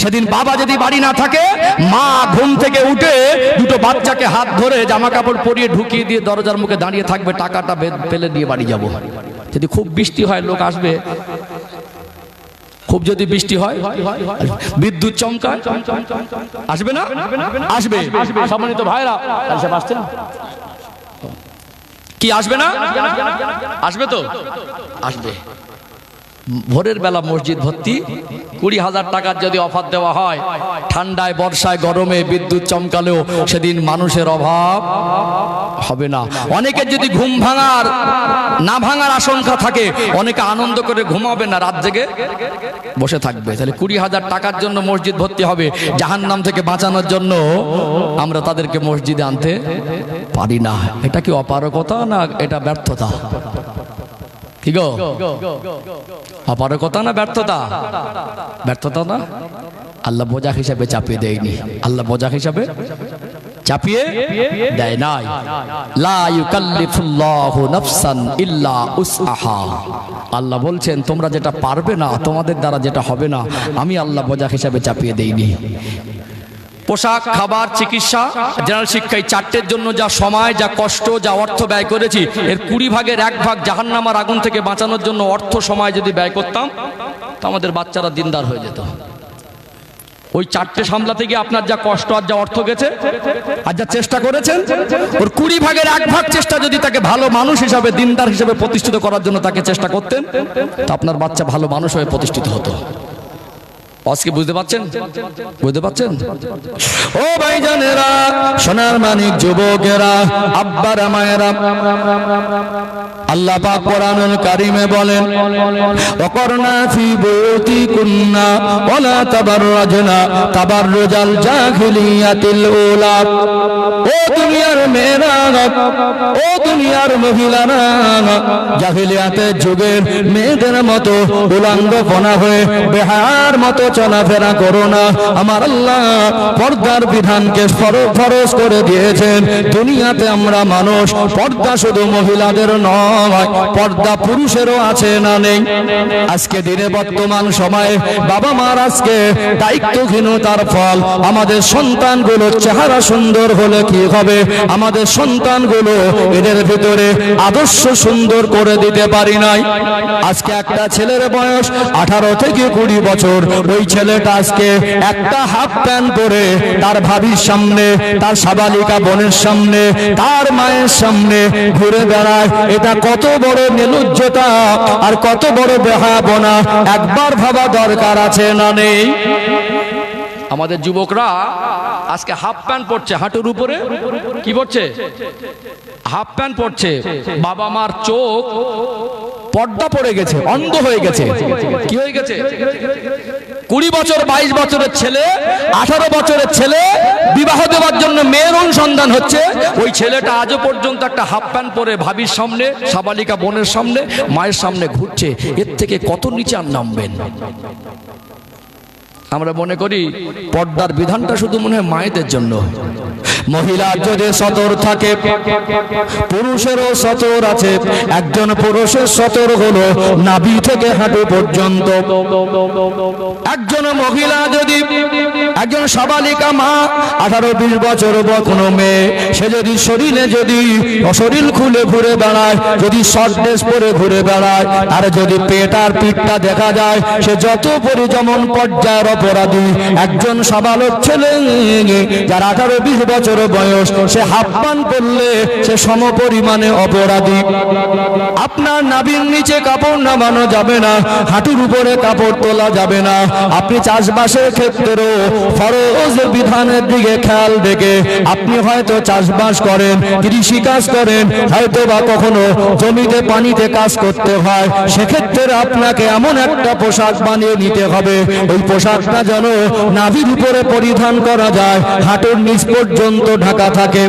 সেদিন বাবা যদি বাড়ি না থাকে, মা ঘুম থেকে উঠে দুটো বাচ্চাকে হাত ধরে জামা কাপড় পরিয়ে ঢুকিয়ে দিয়ে দরজার মুখে দাঁড়িয়ে থাকবে, টাকাটা ফেলে দিয়ে বাড়ি যাব। যদি খুব বৃষ্টি হয় লোক আসবে, খুব যদি বৃষ্টি হয়, বিদ্যুৎ চমকায়, আসবে না? আসবে। সম্মানিত ভাইরা, আসছেন কি আসবে না? আসবে তো, আসবে। ভোরের বেলা মসজিদ ভর্তি, 20,000 টাকার যদি অফার দেওয়া হয়, ঠান্ডায় বর্ষায় গরমে বিদ্যুৎ চমকালেও সেদিন মানুষের অভাব হবে না। অনেকের যদি ঘুম না ভাঙার আশঙ্কা থাকে, অনেকে আনন্দ করে ঘুমাবে না, রাত জেগে বসে থাকবে। তাহলে 20,000 টাকার জন্য মসজিদ ভর্তি হবে, জাহান্নাম থেকে বাঁচানোর জন্য আমরা তাদেরকে মসজিদে আনতে পারি না। এটা কি অপারগতা না এটা ব্যর্থতা? কি গো, অপারগতা না ব্যর্থতা? ব্যর্থতা না? আল্লাহ বোঝা হিসাবে চাপিয়ে দেয়নি, আল্লাহ বোঝা হিসাবে চাপিয়ে দেয় নাই। লা ইউকাল্লিফুল্লাহু নাফসান ইল্লা উসআহা। আল্লাহ বলছেন তোমরা যেটা পারবে না, তোমাদের দ্বারা যেটা হবে না, আমি আল্লাহ বোঝা হিসাবে চাপিয়ে দেইনি। পোশাক, খাবার, চিকিৎসা, জেনারেল শিক্ষায় 4টের জন্য যা সময়, যা কষ্ট, যা অর্থ ব্যয় করেছি, এর 20 ভাগের 1 ভাগ জাহান্নামের আগুন থেকে বাঁচানোর জন্য অর্থ সময় যদি ব্যয় করতাম, তো আমাদের বাচ্চারা দিনদার হয়ে যেত। ওই 4টে সামলাতে গিয়ে আপনার যা কষ্ট আর যা অর্থ গেছে আর যা চেষ্টা করেছেন, ওর 20 ভাগের 1 ভাগ চেষ্টা যদি তাকে ভালো মানুষ হিসাবে, দিনদার হিসাবে প্রতিষ্ঠিত করার জন্য তাকে চেষ্টা করতেন, তো আপনার বাচ্চা ভালো মানুষ হয়ে প্রতিষ্ঠিত হতো। আজকে বুঝতে পারছেন? বুঝতে পারছেন? ও ভাইজানেরা, সোনার মানিক যুবকেরা, আব্বারা মায়েরা, আল্লাহ পাক কোরআনুল কারীমে বলেন ওয়াকরনা ফি বুয়ুতিকুন্না ওয়ালা তাবাররাজনা তাবাররুজাল জাহিলিয়াতিল উলা। ও দুনিয়ার মেয়েরা, ও দুনিয়ার মহিলারা, জাহিলিয়াতের যুগের মেয়েদের মতো উলঙ্গপনা হয়ে বেহায়ার মতো চলাফেরা করো না। আমার আল্লাহ পর্দার বিধানকে ফরজ করে দিয়েছেন। দুনিয়াতে আমরা মানুষ, পর্দা শুধু মহিলাদের নয়, পর্দা পুরুষেরও আছে না নেই? আজকে দিনে বর্তমান সময়ে বাবা মার আজকে দায়িত্বহীনতার ফল, আমাদের সন্তানগুলোর চেহারা সুন্দর হলে কি হবে, আমাদের সন্তানগুলো এদের ভিতরে আদর্শ সুন্দর করে দিতে পারি নাই। আজকে একটা ছেলের বয়স 18 থেকে 20 বছর, ওই ছেলেটা আজকে একটা হাফ প্যান্ট পরে তার ভাবির সামনে, তার সাবালিকা বোনের সামনে, তার মায়ের সামনে ঘুরে বেড়ায়। এটা কত বড় নির্লজ্জতা আর কত বড় বেহায়াপনা, একবার ভাবা দরকার আছে না নেই? আমাদের যুবকরা আজকে হাফ প্যান্ট পরছে, হাঁটুর উপরে কি পরছে? হাফ প্যান্ট পরছে। বাবা মার চোখ পর্দা পড়ে গেছে, অন্ধ হয়ে গেছে। কি হয়ে গেছে? 20 বছর 22 বছরের ছেলে, 18 বছরের ছেলে বিবাহ দেওয়ার জন্য মেয়ের অনুসন্ধান হচ্ছে, ওই ছেলেটা আজও পর্যন্ত একটা হাফ প্যান্ট পরে ভাবির সামনে, সাবালিকা বোনের সামনে, মায়ের সামনে ঘুরছে। এর থেকে কত নিচে আর নামবেন? আমরা মনে করি পর্দার বিধানটা শুধু মনে হয় মায়েদের জন্য, মহিলা যদি সতর থাকে, পুরুষেরও সতর আছে। একজন পুরুষের সতর হলো নাভি থেকে হাঁটু পর্যন্ত। একজন মহিলা যদি, একজন সাবালিকা মা 18-20 বছর কোনো মেয়ে, সে যদি শরীরে যদি শরীর খুলে ঘুরে বেড়ায়, যদি শর্ট ড্রেস পরে ঘুরে বেড়ায়, আর যদি পেট আর পিঠটা দেখা যায়, সে যত যেমন পর্যায়ের অপরাধী। একজন সাবালক ছেলে যার 18-20 বছর বয়স, সে হাফ প্যান্ট পরলে সে সমপরিমাণে অপরাধী। আপনার নাভির নিচে কাপড় নামানো যাবে না, হাঁটুর উপরে কাপড় তোলা যাবে না। আপনি চাষবাসের ক্ষেত্রেও ফরজ বিধানের দিকে খেয়াল রেখে, আপনি হয়তো চাষবাস করেন, কৃষি কাজ করেন, হয়তো বা কখনো জমিতে পানিতে কাজ করতে হয়, সেক্ষেত্রে আপনাকে এমন একটা পোশাক বানিয়ে নিতে হবে, ওই পোশাকটা যেন নাভির উপরে পরিধান করা যায়, হাঁটুর নিচ পর্যন্ত ঢাকা থাকে।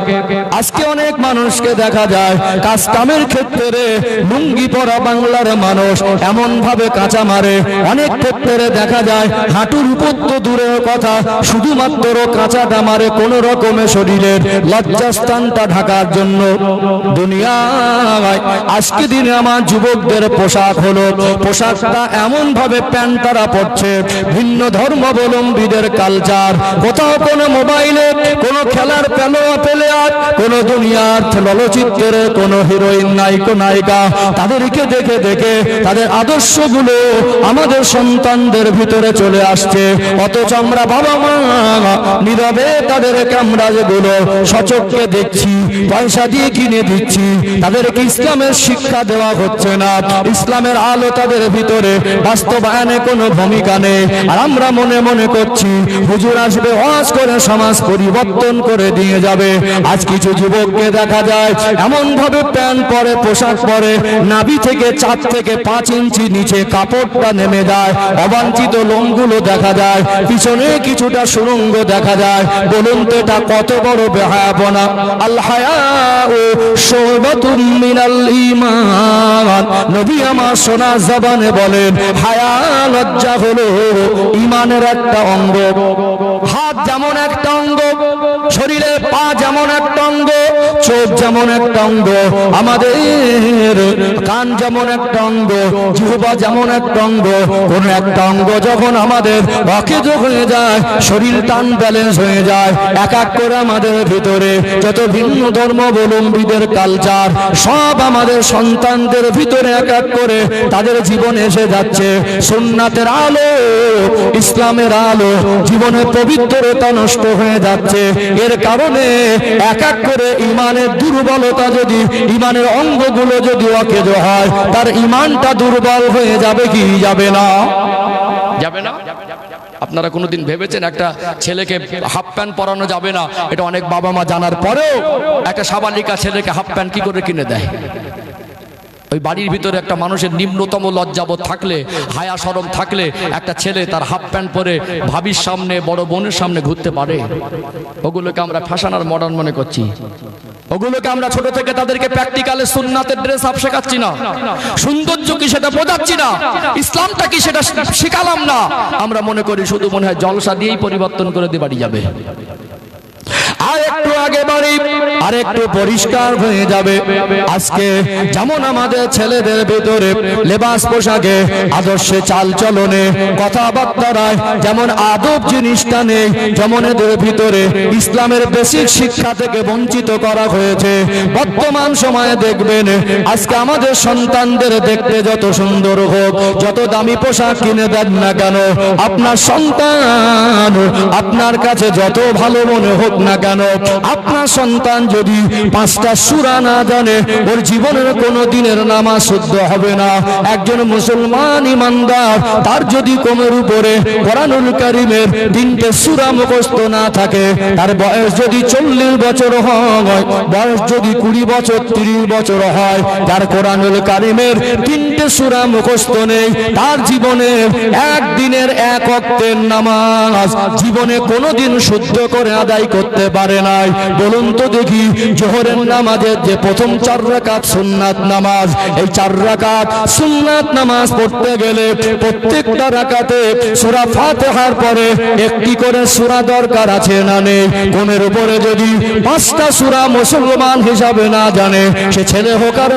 আজকে অনেক মানুষকে দেখা যায় কাজ কামের ক্ষেত্রে লুঙ্গি পরা বাংলার মানুষ এমন ভাবে কাঁচা মারে, অনেক ক্ষেত্রে দেখা যায় হাঁটুর উপর তো দূরের কথা, শুধুমাত্র কাঁচাটা মারে কোন রকমে শরীরের লজ্জাস্থানটা ঢাকার জন্য। দুনিয়ায় আজকে দিনে আমার যুবকদের পোশাক হলো, পোশাকটা এমন ভাবে প্যান্ট তারা পড়ছে, ভিন্ন ধর্মাবলম্বীদের কালচার। কোথাও কোনো মোবাইলে কোনো খেলার প্লেয়ার, কোন দুনিয়ার চলচ্চিত্রের কোন হিরোইন নায়িকা নায়িকা, তাদেরকে দেখে দেখে তাদের আদর্শগুলো আমাদের সন্তানদের ভিতরে চলে আসছে। অথচ আমরা বাবা মা নীরবে তাদের ক্যামেরা যেগুলো সচক্ষে দেখছি, পয়সা দিয়ে কিনে দিচ্ছি, তাদেরকে ইসলামের শিক্ষা দেওয়া হচ্ছে না, ইসলামের আলো তাদের ভিতরে বাস্তবায়নে কোনো ভূমিকা নেই। আর আমরা মনে মনে করছি হুজুর আসবে, ওয়াজ করে সমাজ পরিবর্তন করে দিয়ে যাবে। আজ কিছু যুবককে দেখা যায় এমন ভাবে প্যান্ট পরে, পোশাক পরে, নাভি থেকে 4 থেকে 5 ইঞ্চি নিচে কাপড়টা নেমে যায়, অবাঞ্ছিত লোমগুলো দেখা যায়, পিছনে কিছুটা সুরঙ্গ দেখা যায়। বলুন তো এটা কত বড় বেহায়াপনা। আল হায়াউ শুবাতুম মিনাল ঈমান, নবী আমার সোনা জবানে বলেন, হায়া লজ্জা হলো ঈমানের একটা অঙ্গ। হাত যেমন একটা অঙ্গ, শরীরে পা যেমন একটা অঙ্গ, চোখ যেমন একটা অঙ্গ, আমাদের কান যেমন একটা অঙ্গ, জিহ্বা যেমন একটা অঙ্গ। কোন একটা অঙ্গ যখন আমাদের অকেজ হয়ে যায়, শরীর টান ব্যালেন্স হয়ে যায়, এক এক করে আমাদের ভিতরে যত ভিন্ন ধর্মাবলম্বীদের কালচার, সব আমাদের সন্তানদের ভিতরে এক এক করে তাদের জীবনে এসে যাচ্ছে। সুন্নাতের আলো, ইসলামের আলো, জীবনে পবিত্রতা নষ্ট হয়ে যাচ্ছে। এর কারণে এক এক করে ইমানের দুর্বলতা, যদি ইমানের অঙ্গগুলো যদি অকেজ হয়, তার ইমানটা দুর্বল হয়ে যাবে কি যাবে না? যাবে না। আপনারা কোনোদিন ভেবেছেন একটা ছেলেকে হাফ প্যান্ট পরানো যাবে না? এটা অনেক বাবা মা জানার পরেও একটা সাবালিকা ছেলেকে হাফ প্যান্ট কি করে কিনে দেয়? ওই বাড়ির ভিতরে একটা মানুষের নিম্নতম লজ্জাবোধ থাকলে, হায়া শরম থাকলে, একটা ছেলে তার হাফ প্যান্ট পরে ভাবির সামনে, বড় বোনের সামনে ঘুরতে পারে? ওগুলোকে আমরা ফ্যাশন আর মডার্ন মনে করছি। ওগুলোকে আমরা ছোট থেকে তাদেরকে প্র্যাকটিক্যালে সুন্নাতের ড্রেস আপ শেখাচ্ছি না, সৌন্দর্য কি সেটা বোঝাচ্ছি না, ইসলামটা কি সেটা শিখালাম না। আমরা মনে করি শুধু মনে হয় জলসা দিয়েই পরিবর্তন করে দিয়ে বাড়ি যাবে। আর একটু আগে বাড়ি আর একটু পরিষ্কার হয়ে যাবে। আজকে যেমন আমাদের ছেলেদের ভিতরে লেবাস পোশাকে, আদর্শে চাল চলনে, কথাবার্তায় যেমন আদব জিনিসটা নেই, যেমন এদের ভিতরে ইসলামের বেসিক শিক্ষা থেকে বঞ্চিত করা হয়েছে। বর্তমান সময়ে দেখবেন আজকে আমাদের সন্তানদের দেখতে যত সুন্দর হোক, যত দামি পোশাক কিনে দেন না কেন, আপনার সন্তান আপনার কাছে যত ভালো মনে হোক না কেন, আপনার সন্তান যদি 5টা সূরা না জানে, ওর জীবনের কোনো দিনের নামাজ শুদ্ধ হবে না। একজন মুসলমান ইমানদার, তার যদি কোমর উপরে কোরআনুল কারীমের 3টে সূরা মুখস্থ না থাকে, তার বয়স যদি 40 বছর হয়, বয়স যদি 20 বছর 30 বছর হয়, তার কোরআনুল কারীমের 3টে সূরা মুখস্থ নেই, তার জীবনে একদিনের 1 ওয়াক্তের নামাজ জীবনে কোনোদিন শুদ্ধ করে আদায় করতে পারে নাই। বলুন তো দেখি, জোহরের নামাজের যে প্রথম 4 রাকাত সুন্নাত নামাজ, এই 4 রাকাত সুন্নাত নামাজ পড়তে গেলে প্রত্যেকটা রাকাতে সূরা ফাতিহার পরে একটি করে সূরা দরকার আছে না নেই? কোনের উপরে যদি 5টা সূরা মুসলমান হিসাবে না জানে, সে ছেলে হোক আর